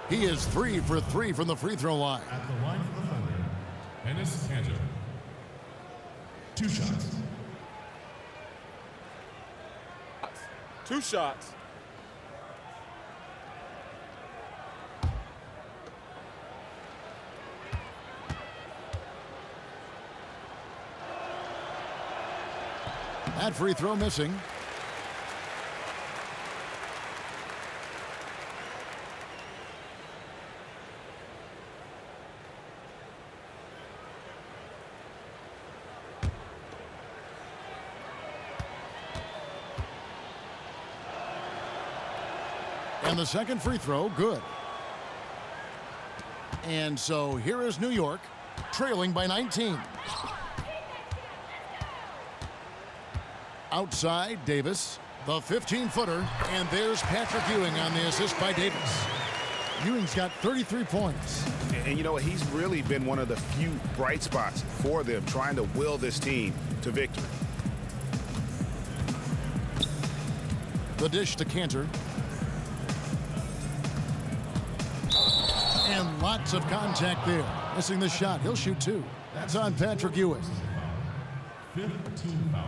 He is 3 for 3 from the free throw line. At the line for the Thunder, Enes Kanter. 2 shots. 2 shots. That free throw missing. And the second free throw, good. And so here is New York, trailing by 19. Outside, Davis, the 15-footer, and there's Patrick Ewing on the assist by Davis. Ewing's got 33 points. And you know what? He's really been one of the few bright spots for them, trying to will this team to victory. The dish to Cantor. And lots of contact there. Missing the shot. He'll shoot 2. That's on Patrick Ewing. 5th team foul.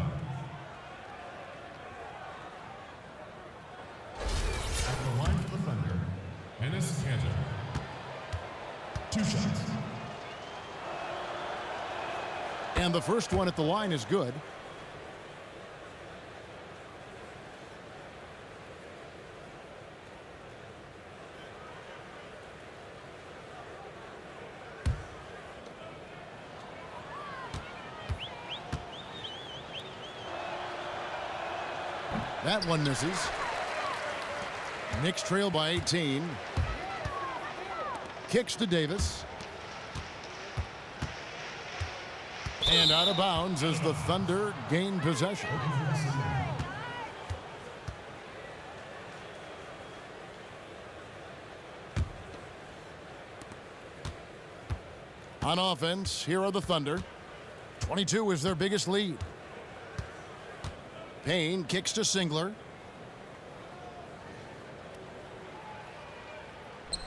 At the line for the Thunder, Enes Kanter. 2 shots. And the first one at the line is good. That one misses. Knicks trail by 18. Kicks to Davis. And out of bounds as the Thunder gain possession. On offense, here are the Thunder. 22 is their biggest lead. Payne kicks to Singler.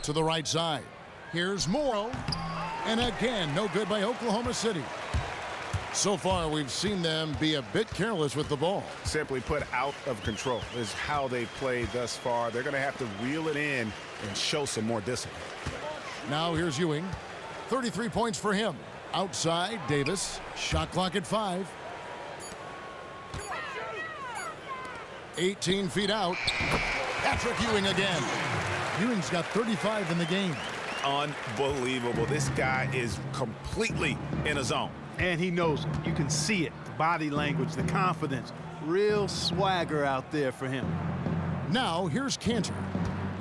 To the right side. Here's Morrow. And again, no good by Oklahoma City. So far, we've seen them be a bit careless with the ball. Simply put, out of control is how they've played thus far. They're going to have to reel it in and show some more discipline. Now here's Ewing. 33 points for him. Outside, Davis. Shot clock at 5. 18 feet out. Patrick Ewing again. Ewing's got 35 in the game. Unbelievable. This guy is completely in a zone. And he knows it. You can see it. The body language, the confidence. Real swagger out there for him. Now here's Cantor.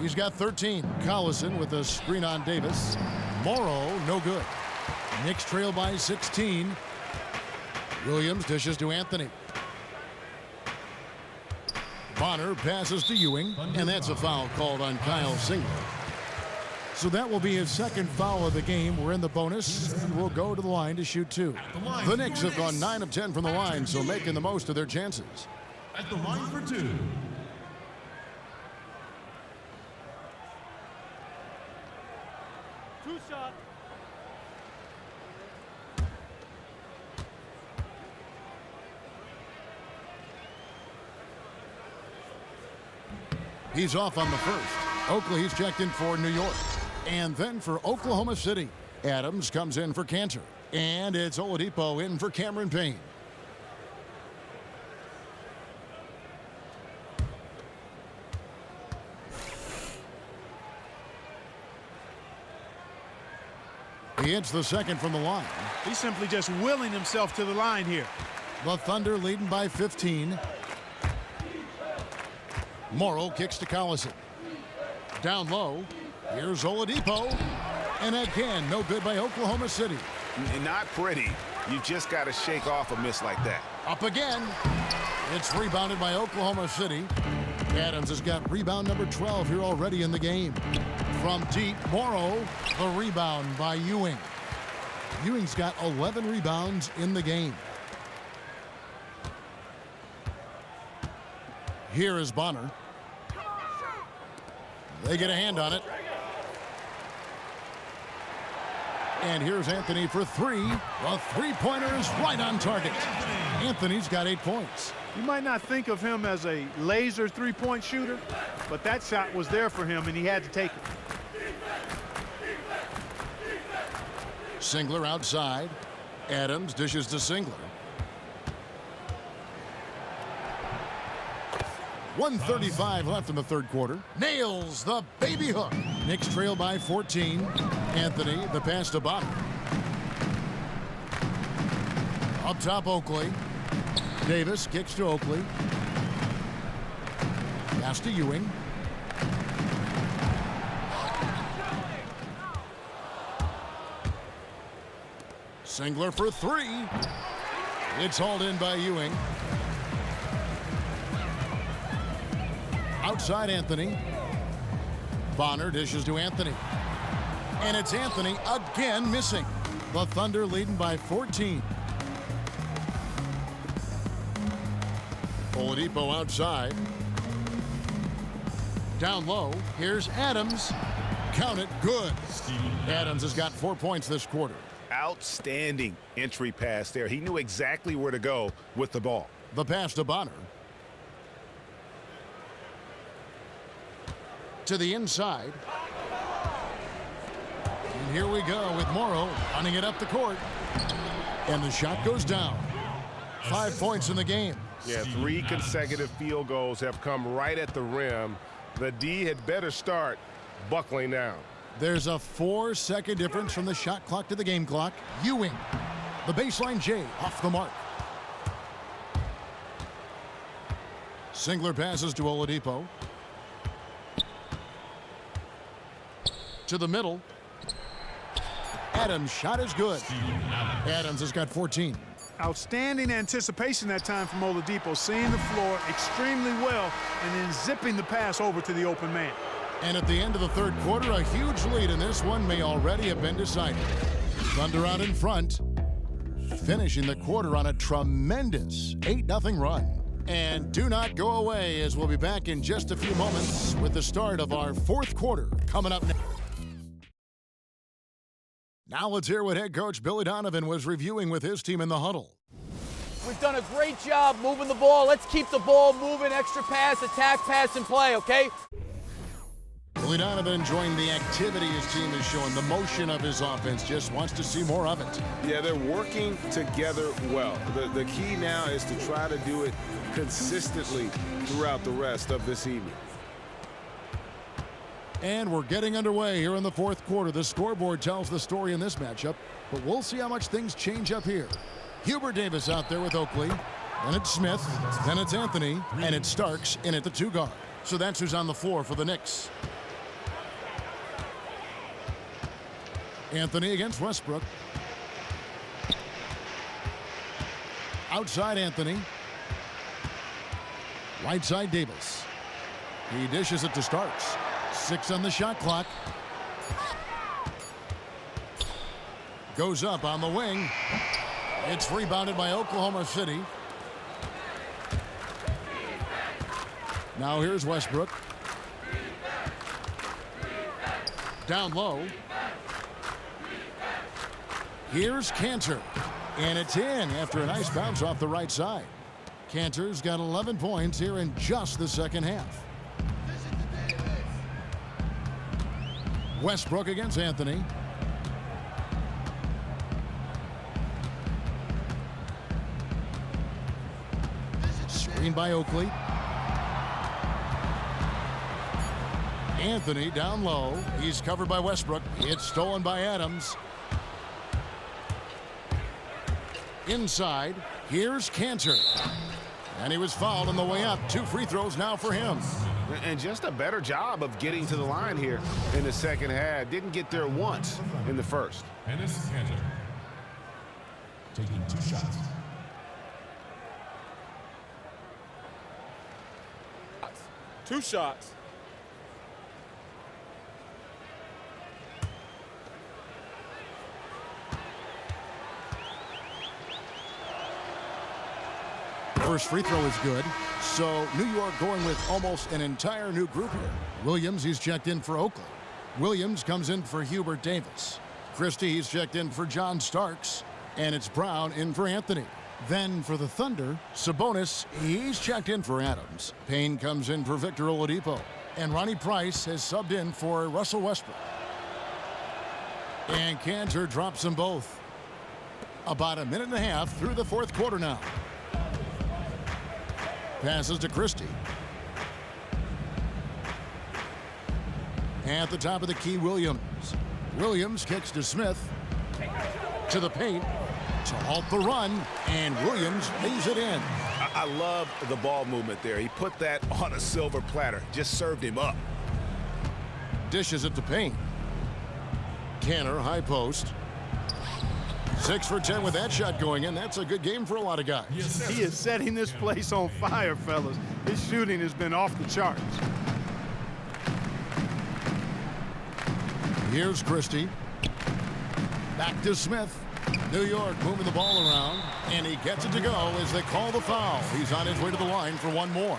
He's got 13. Collison with a screen on Davis. Morrow, no good. Knicks trail by 16. Williams dishes to Anthony. Bonner passes to Ewing, and that's a foul called on Kyle Singler. So that will be his second foul of the game. We're in the bonus, and we'll go to the line to shoot 2. The Knicks have gone 9 of 10 from the line, so making the most of their chances. At the line for 2. Two shots. He's off on the first. Oakley, he's checked in for New York. And then for Oklahoma City, Adams comes in for Cantor. And it's Oladipo in for Cameron Payne. He hits the second from the line. He's simply just willing himself to the line here. The Thunder leading by 15. Morrow kicks to Collison. Down low. Here's Oladipo. And again, no good by Oklahoma City. Not pretty. You just got to shake off a miss like that. Up again. It's rebounded by Oklahoma City. Adams has got rebound number 12 here already in the game. From deep, Morrow, the rebound by Ewing. Ewing's got 11 rebounds in the game. Here is Bonner. They get a hand on it. And here's Anthony for three. The three-pointer is right on target. Anthony's got 8 points. You might not think of him as a laser three-point shooter, but that shot was there for him, and he had to take it. Singler outside. Adams dishes to Singler. 1:35 left in the third quarter. Nails the baby hook. Knicks trail by 14. Anthony, the pass to Bonner. Up top, Oakley. Davis kicks to Oakley. Pass to Ewing. Singler for three. It's hauled in by Ewing. Outside Anthony. Bonner dishes to Anthony. And it's Anthony again missing. The Thunder leading by 14. Oladipo outside. Down low. Here's Adams. Count it. Good. Adams has got 4 points this quarter. Outstanding entry pass there. He knew exactly where to go with the ball. The pass to Bonner. To the inside. And here we go with Morrow running it up the court. And the shot goes down. 5 points in the game. Yeah, 3 consecutive field goals have come right at the rim. The D had better start buckling down. There's a 4-second difference from the shot clock to the game clock. Ewing, the baseline J, off the mark. Singler passes to Oladipo. To the middle. Adams' shot is good. Adams has got 14. Outstanding anticipation that time from Oladipo, seeing the floor extremely well and then zipping the pass over to the open man. And at the end of the third quarter, a huge lead in this one may already have been decided. Thunder out in front, finishing the quarter on a tremendous 8-0 run. And do not go away, as we'll be back in just a few moments with the start of our fourth quarter coming up next. Now let's hear what head coach Billy Donovan was reviewing with his team in the huddle. We've done a great job moving the ball. Let's keep the ball moving, extra pass, attack, pass, and play, okay? Billy Donovan enjoying the activity his team is showing, the motion of his offense, just wants to see more of it. Yeah, they're working together well. The key now is to try to do it consistently throughout the rest of this evening. And we're getting underway here in the fourth quarter. The scoreboard tells the story in this matchup, but we'll see how much things change up here. Hubert Davis out there with Oakley. Then it's Smith. Then it's Anthony. And it's Starks in at the 2 guard. So that's who's on the floor for the Knicks. Anthony against Westbrook. Outside Anthony. Right side Davis. He dishes it to Starks. 6 on the shot clock. Goes up on the wing. It's rebounded by Oklahoma City. Now here's Westbrook. Down low. Here's Cantor. And it's in after a nice bounce off the right side. Cantor's got 11 points here in just the second half. Westbrook against Anthony. Screen by Oakley. Anthony down low. He's covered by Westbrook. It's stolen by Adams. Inside, here's Cantor. And he was fouled on the way up. 2 free throws now for him. And just a better job of getting to the line here in the second half. Didn't get there once in the first. And this is Cantor. Taking 2 shots. Two shots. First free throw is good. So New York going with almost an entire new group here. Williams, he's checked in for Oakland. Williams comes in for Hubert Davis. Christie, he's checked in for John Starks. And it's Brown in for Anthony. Then for the Thunder, Sabonis, he's checked in for Adams. Payne comes in for Victor Oladipo. And Ronnie Price has subbed in for Russell Westbrook. And Cantor drops them both. About a minute and a half through the fourth quarter now. Passes to Christie. At the top of the key, Williams. Williams kicks to Smith. To the paint. To halt the run. And Williams lays it in. I love the ball movement there. He put that on a silver platter. Just served him up. Dishes it to Payne. Cantor, high post. 6 for 10 with that shot going in. That's a good game for a lot of guys. He is setting this place on fire, fellas. His shooting has been off the charts. Here's Christie. Back to Smith. New York moving the ball around, and he gets it to go as they call the foul. He's on his way to the line for one more.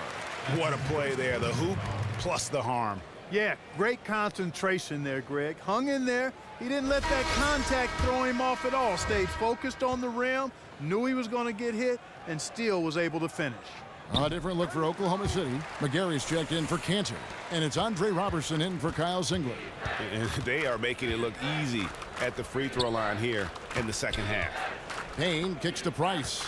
What a play there. The hoop plus the harm. Yeah, great concentration there, Greg. Hung in there. He didn't let that contact throw him off at all. Stayed focused on the rim, knew he was going to get hit, and still was able to finish. A different look for Oklahoma City. McGarry's checked in for Cantor, and it's Andre Robertson in for Kyle Singler. And they are making it look easy at the free throw line here in the second half. Payne kicks to Price.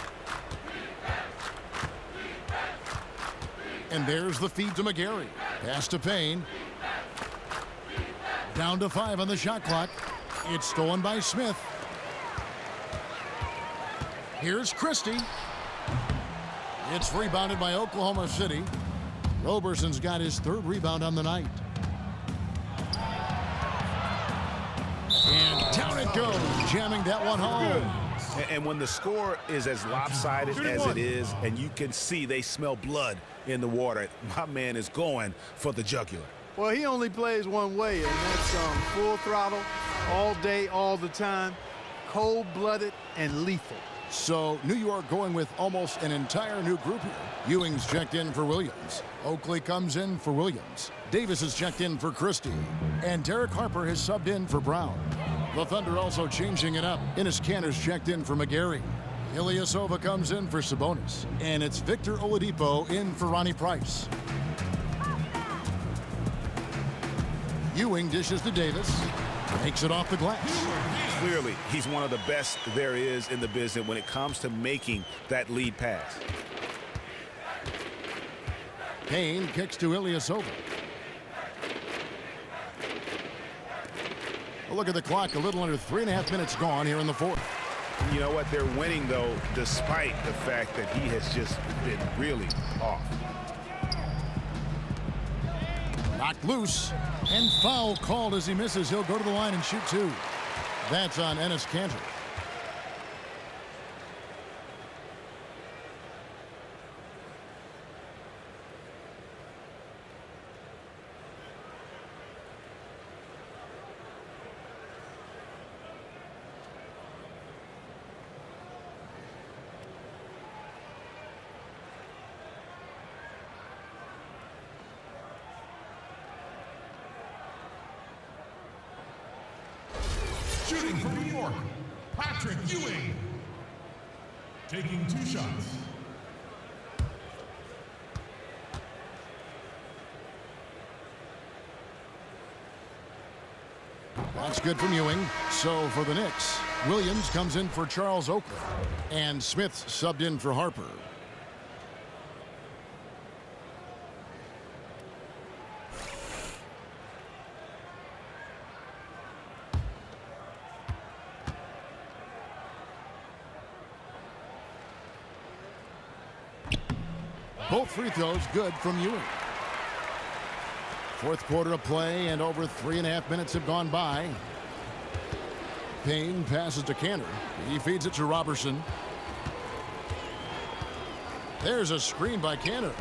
And there's the feed to McGarry. Pass to Payne. Down to 5 on the shot clock. It's stolen by Smith. Here's Christie. It's rebounded by Oklahoma City. Roberson's got his 3rd rebound on the night. And down it goes, jamming that one home. And when the score is as lopsided as it is, and you can see they smell blood in the water, my man is going for the jugular. Well, he only plays one way, and that's full throttle, all day, all the time, cold-blooded and lethal. So New York going with almost an entire new group here. Ewing's checked in for Williams. Oakley comes in for Williams. Davis is checked in for Christie. And Derek Harper has subbed in for Brown. The Thunder also changing it up. Enes Kanter's checked in for McGarry. Ilyasova comes in for Sabonis. And it's Victor Oladipo in for Ronnie Price. Ewing dishes to Davis. Takes it off the glass. Clearly, he's one of the best there is in the business when it comes to making that lead pass. Payne kicks to Ilyasova. Look at the clock, a little under 3.5 minutes gone here in the fourth. You know what? They're winning, though, despite the fact that he has just been really off. Knocked loose, and foul called as he misses. He'll go to the line and shoot 2. That's on Enes Kanter. Shooting for New York, Patrick Ewing. Taking 2 shots. That's good from Ewing. So for the Knicks, Williams comes in for Charles Oakley. And Smith subbed in for Harper. Both free throws good from Ewing. Fourth quarter of play, and over 3.5 minutes have gone by. Payne passes to Cantor. He feeds it to Robertson. There's a screen by Cantor.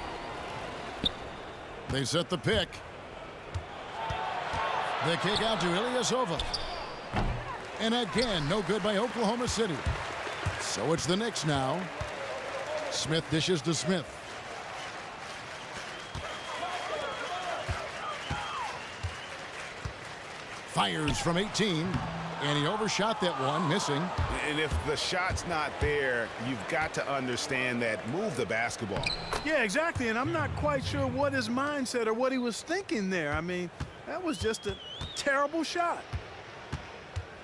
They set the pick. The kick out to Ilyasova. And again, no good by Oklahoma City. So it's the Knicks now. Smith dishes to Smith. Fires from 18. And he overshot that one, missing. And if the shot's not there, you've got to understand that. Move the basketball. Yeah, exactly. And I'm not quite sure what his mindset or what he was thinking there. I mean, that was just a terrible shot.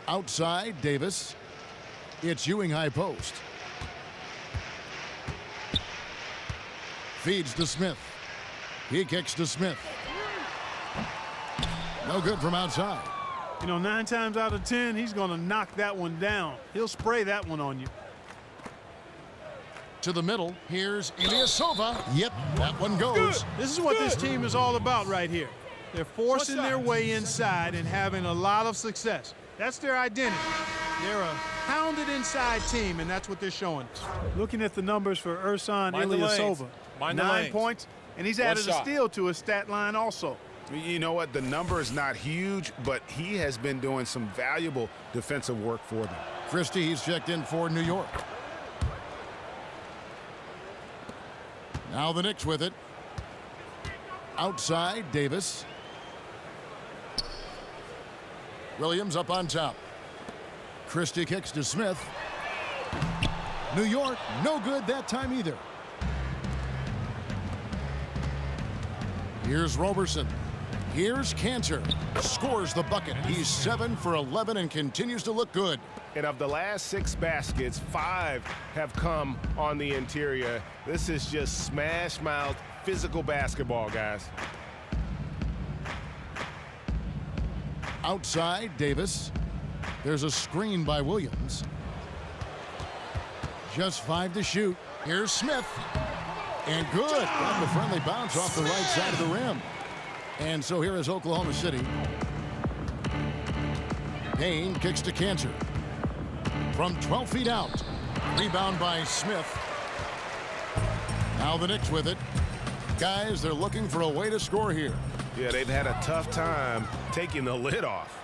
Outside, Davis. It's Ewing high post. Feeds to Smith. He kicks to Smith. No good from outside. You know, 9 times out of 10, he's going to knock that one down. He'll spray that one on you. To the middle. Here's Ilyasova. Yep, that one goes. This is what this team is all about right here. They're forcing their way inside and having a lot of success. That's their identity. They're a hounded inside team, and that's what they're showing us. Looking at the numbers for Ersan Ilyasova. 9 points, and he's added a steal to his stat line also. You know what? The number is not huge, but he has been doing some valuable defensive work for them. Christie, he's checked in for New York. Now the Knicks with it. Outside, Davis. Williams up on top. Christie kicks to Smith. New York, no good that time either. Here's Robertson. Here's Cantor. Scores the bucket. He's 7 for 11 and continues to look good. And of the last 6 baskets, 5 have come on the interior. This is just smash mouth physical basketball, guys. Outside, Davis. There's a screen by Williams. Just 5 to shoot. Here's Smith. And good. Got the friendly bounce off the right side of the rim. And so here is Oklahoma City. Payne kicks to Cantor. From 12 feet out. Rebound by Smith. Now the Knicks with it. Guys, they're looking for a way to score here. Yeah, they've had a tough time taking the lid off.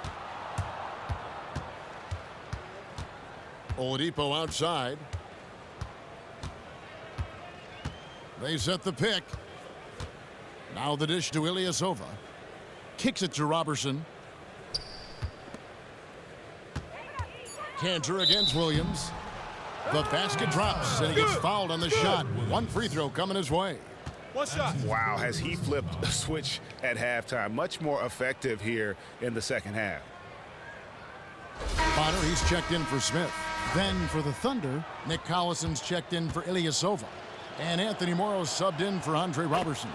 Oladipo outside. They set the pick. Now the dish to Ilyasova. Kicks it to Robertson. Cantor against Williams. The basket drops, and he gets fouled on the shot. 1 free throw coming his way. 1 shot. Wow, has he flipped a switch at halftime. Much more effective here in the second half. Bonner, he's checked in for Smith. Then for the Thunder, Nick Collison's checked in for Ilyasova. And Anthony Morrow's subbed in for Andre Robertson.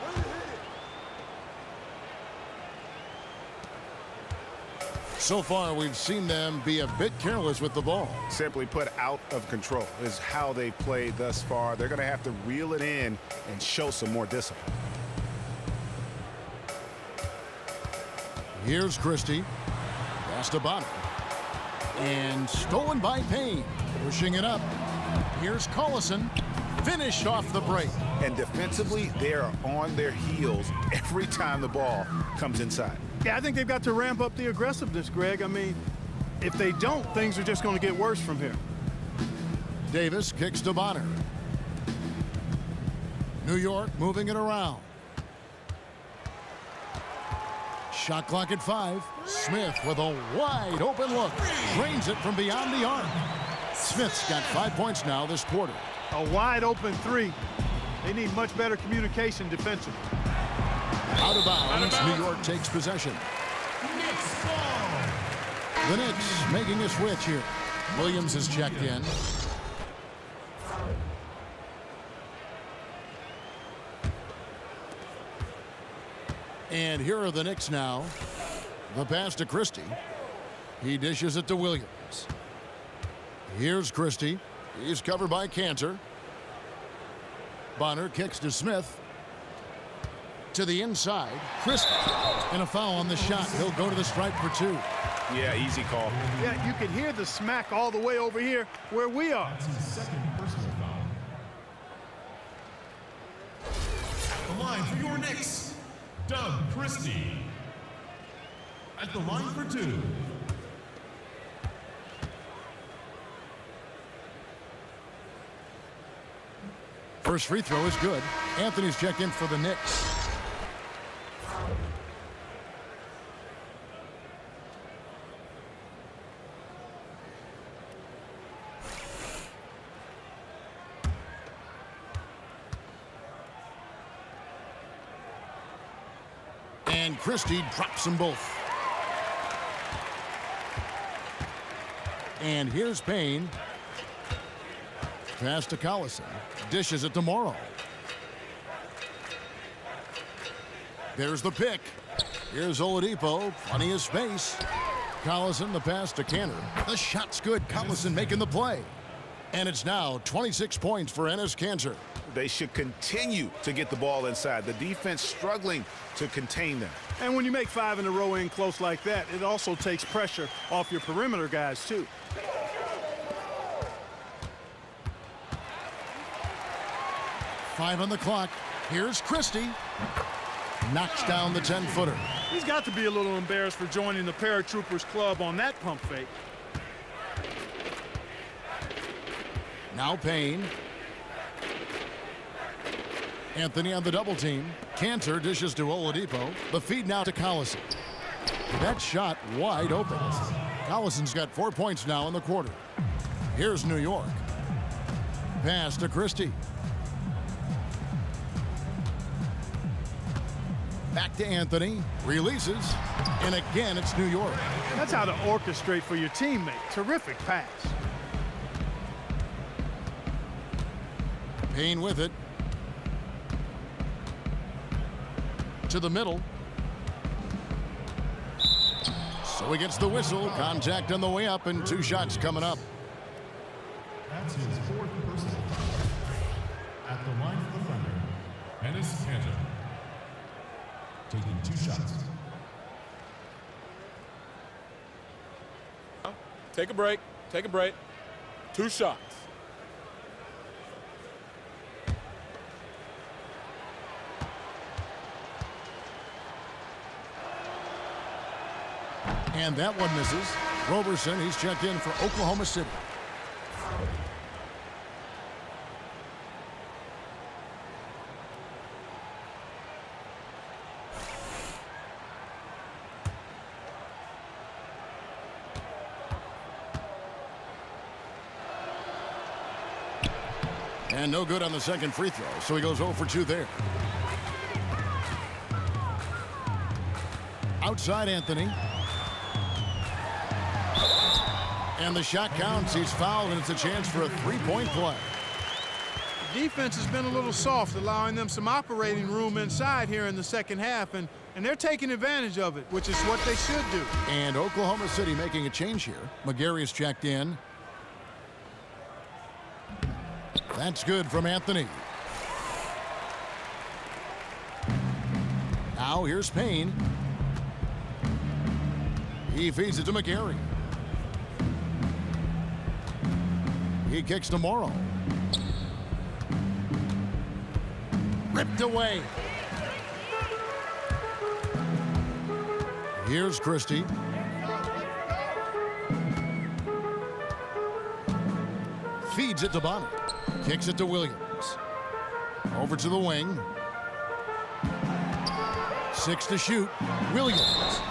So far, we've seen them be a bit careless with the ball. Simply put, out of control is how they played thus far. They're going to have to reel it in and show some more discipline. Here's Christie. Pass to Bonner. And stolen by Payne. Pushing it up. Here's Collison. Finished off the break. And defensively, they are on their heels every time the ball comes inside. Yeah, I think they've got to ramp up the aggressiveness, Greg. I mean, if they don't, things are just going to get worse from here. Davis kicks to Bonner. New York moving it around. Shot clock at 5. Smith with a wide open look. Drains it from beyond the arc. Smith's got 5 points now this quarter. A wide open 3. They need much better communication defensively. Out of bounds. New York takes possession. The Knicks making a switch here. Williams is checked in. And here are the Knicks now. The pass to Christie. He dishes it to Williams. Here's Christie. He's covered by Cantor. Bonner kicks to Smith. To the inside. Christie. And a foul on the shot. He'll go to the stripe for 2. Yeah, easy call. Yeah, you can hear the smack all the way over here where we are. That's his second personal foul. At the line for your Knicks, Doug Christie. At the line for 2. First free throw is good. Anthony's checked in for the Knicks. And Christie drops them both. And here's Payne. Pass to Collison. Dishes it to Morrow. There's the pick. Here's Oladipo. Plenty of space. Collison, the pass to Cantor. The shot's good. Collison making the play. And it's now 26 points for Enes Kanter. They should continue to get the ball inside. The defense struggling to contain them. And when you make 5 in a row in close like that, it also takes pressure off your perimeter guys, too. Five on the clock. Here's Christie. Knocks down the 10-footer. He's got to be a little embarrassed for joining the Paratroopers club on that pump fake. Now Payne. Anthony on the double team. Cantor dishes to Oladipo. The feed now to Collison. That shot wide open. Collison's got 4 points now in the quarter. Here's New York. Pass to Christie. Back to Anthony. Releases. And again, it's New York. That's how to orchestrate for your teammate. Terrific pass. Payne with it. To the middle. So he gets the whistle. Contact on the way up and 2 shots coming up. That's his 4th personal foul. At the line for the Thunder, Enes Kanter. Taking 2 shots. Take a break. Take a break. 2 shots. And that one misses. Roberson, he's checked in for Oklahoma City. And no good on the second free throw, so he goes 0 for 2 there. Outside Anthony. And the shot counts. He's fouled, and it's a chance for a 3-point play. The defense has been a little soft, allowing them some operating room inside here in the second half, and they're taking advantage of it, which is what they should do. And Oklahoma City making a change here. McGarry is checked in. That's good from Anthony. Now here's Payne. He feeds it to McGarry. He kicks to Morrow. Ripped away. Here's Christie. Feeds it to Bonner. Kicks it to Williams. Over to the wing. 6 to shoot. Williams.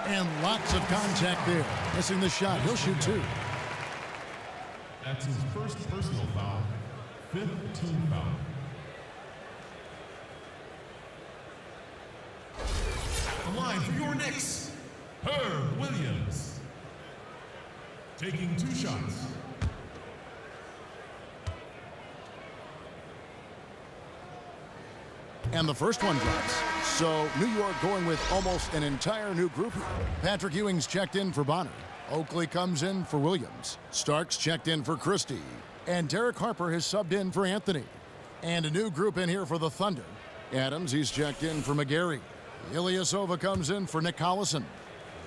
And lots of contact there. Missing the shot. He'll shoot 2. That's his 1st personal foul, 5th team foul. At the line for your Knicks, Herb Williams. Taking 2 shots. And the first one drops. So New York going with almost an entire new group here. Patrick Ewing's checked in for Bonner. Oakley comes in for Williams. Starks checked in for Christie. And Derek Harper has subbed in for Anthony. And a new group in here for the Thunder. Adams, he's checked in for McGarry. Ilyasova comes in for Nick Collison.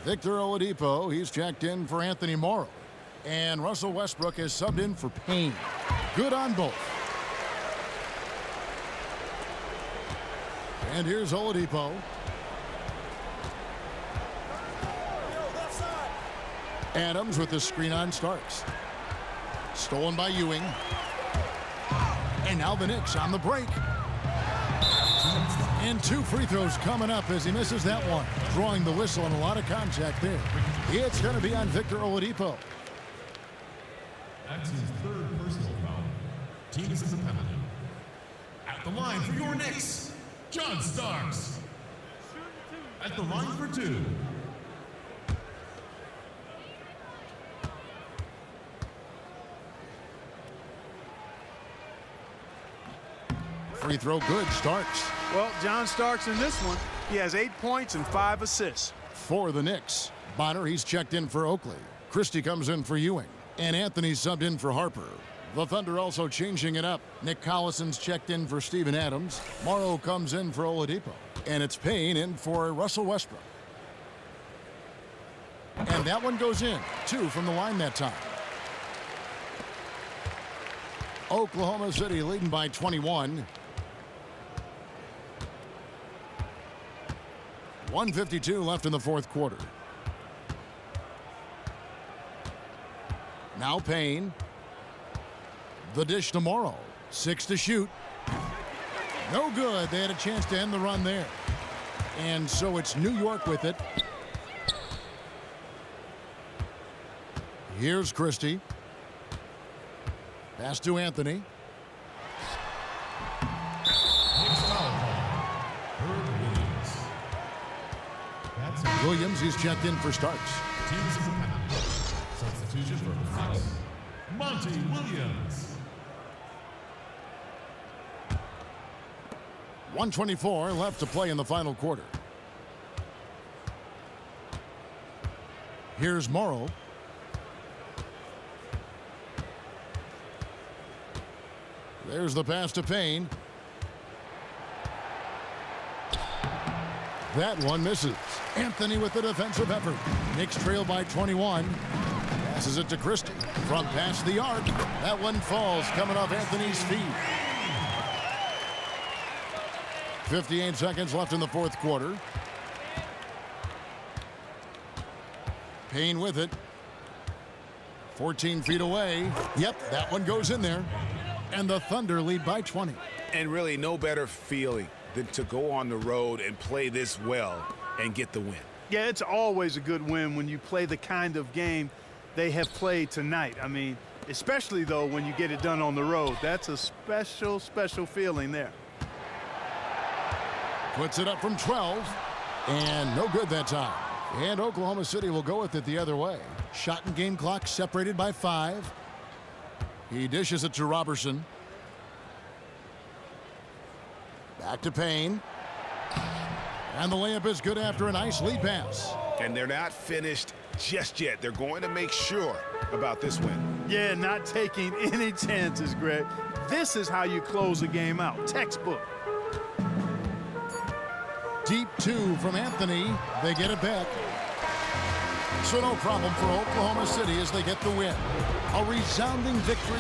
Victor Oladipo, he's checked in for Anthony Morrow. And Russell Westbrook is subbed in for Payne. Good on both. And here's Oladipo. Adams with the screen on Starks. Stolen by Ewing. And now the Knicks on the break. And 2 free throws coming up as he misses that one. Drawing the whistle and a lot of contact there. It's going to be on Victor Oladipo. That's his 3rd personal foul. Team is a penalty. At the line for your Knicks, John Starks. At the line for 2. Free throw good. Starks. Well, John Starks in this one, he has 8 points and 5 assists. For the Knicks, Bonner, he's checked in for Oakley. Christie comes in for Ewing. And Anthony subbed in for Harper. The Thunder also changing it up. Nick Collison's checked in for Steven Adams. Morrow comes in for Oladipo. And it's Payne in for Russell Westbrook. And that one goes in. 2 from the line that time. Oklahoma City leading by 21. 1:52 left in the 4th quarter. Now Payne. The dish to Morrow. 6 to shoot. No good. They had a chance to end the run there. And so it's New York with it. Here's Christie. Pass to Anthony. Williams, he's checked in for Starks. Substitution for Knicks, Monty Williams. 1:24 left to play in the final quarter. Here's Morrow. There's the pass to Payne. That one misses. Anthony with the defensive effort. Knicks trail by 21. Passes it to Christie. From past the arc. That one falls coming off Anthony's feet. 58 seconds left in the 4th quarter. Payne with it. 14 feet away. Yep, that one goes in there. And the Thunder lead by 20. And really no better feeling than to go on the road and play this well and get the win. Yeah, it's always a good win when you play the kind of game they have played tonight. I mean, especially, though, when you get it done on the road. That's a special, special feeling there. Puts it up from 12. And no good that time. And Oklahoma City will go with it the other way. Shot and game clock separated by 5. He dishes it to Robertson. Back to Payne. And the layup is good after a nice lead pass. And they're not finished just yet. They're going to make sure about this win. Yeah, not taking any chances, Greg. This is how you close a game out. Textbook. Deep 2 from Anthony. They get it back. So no problem for Oklahoma City as they get the win. A resounding victory.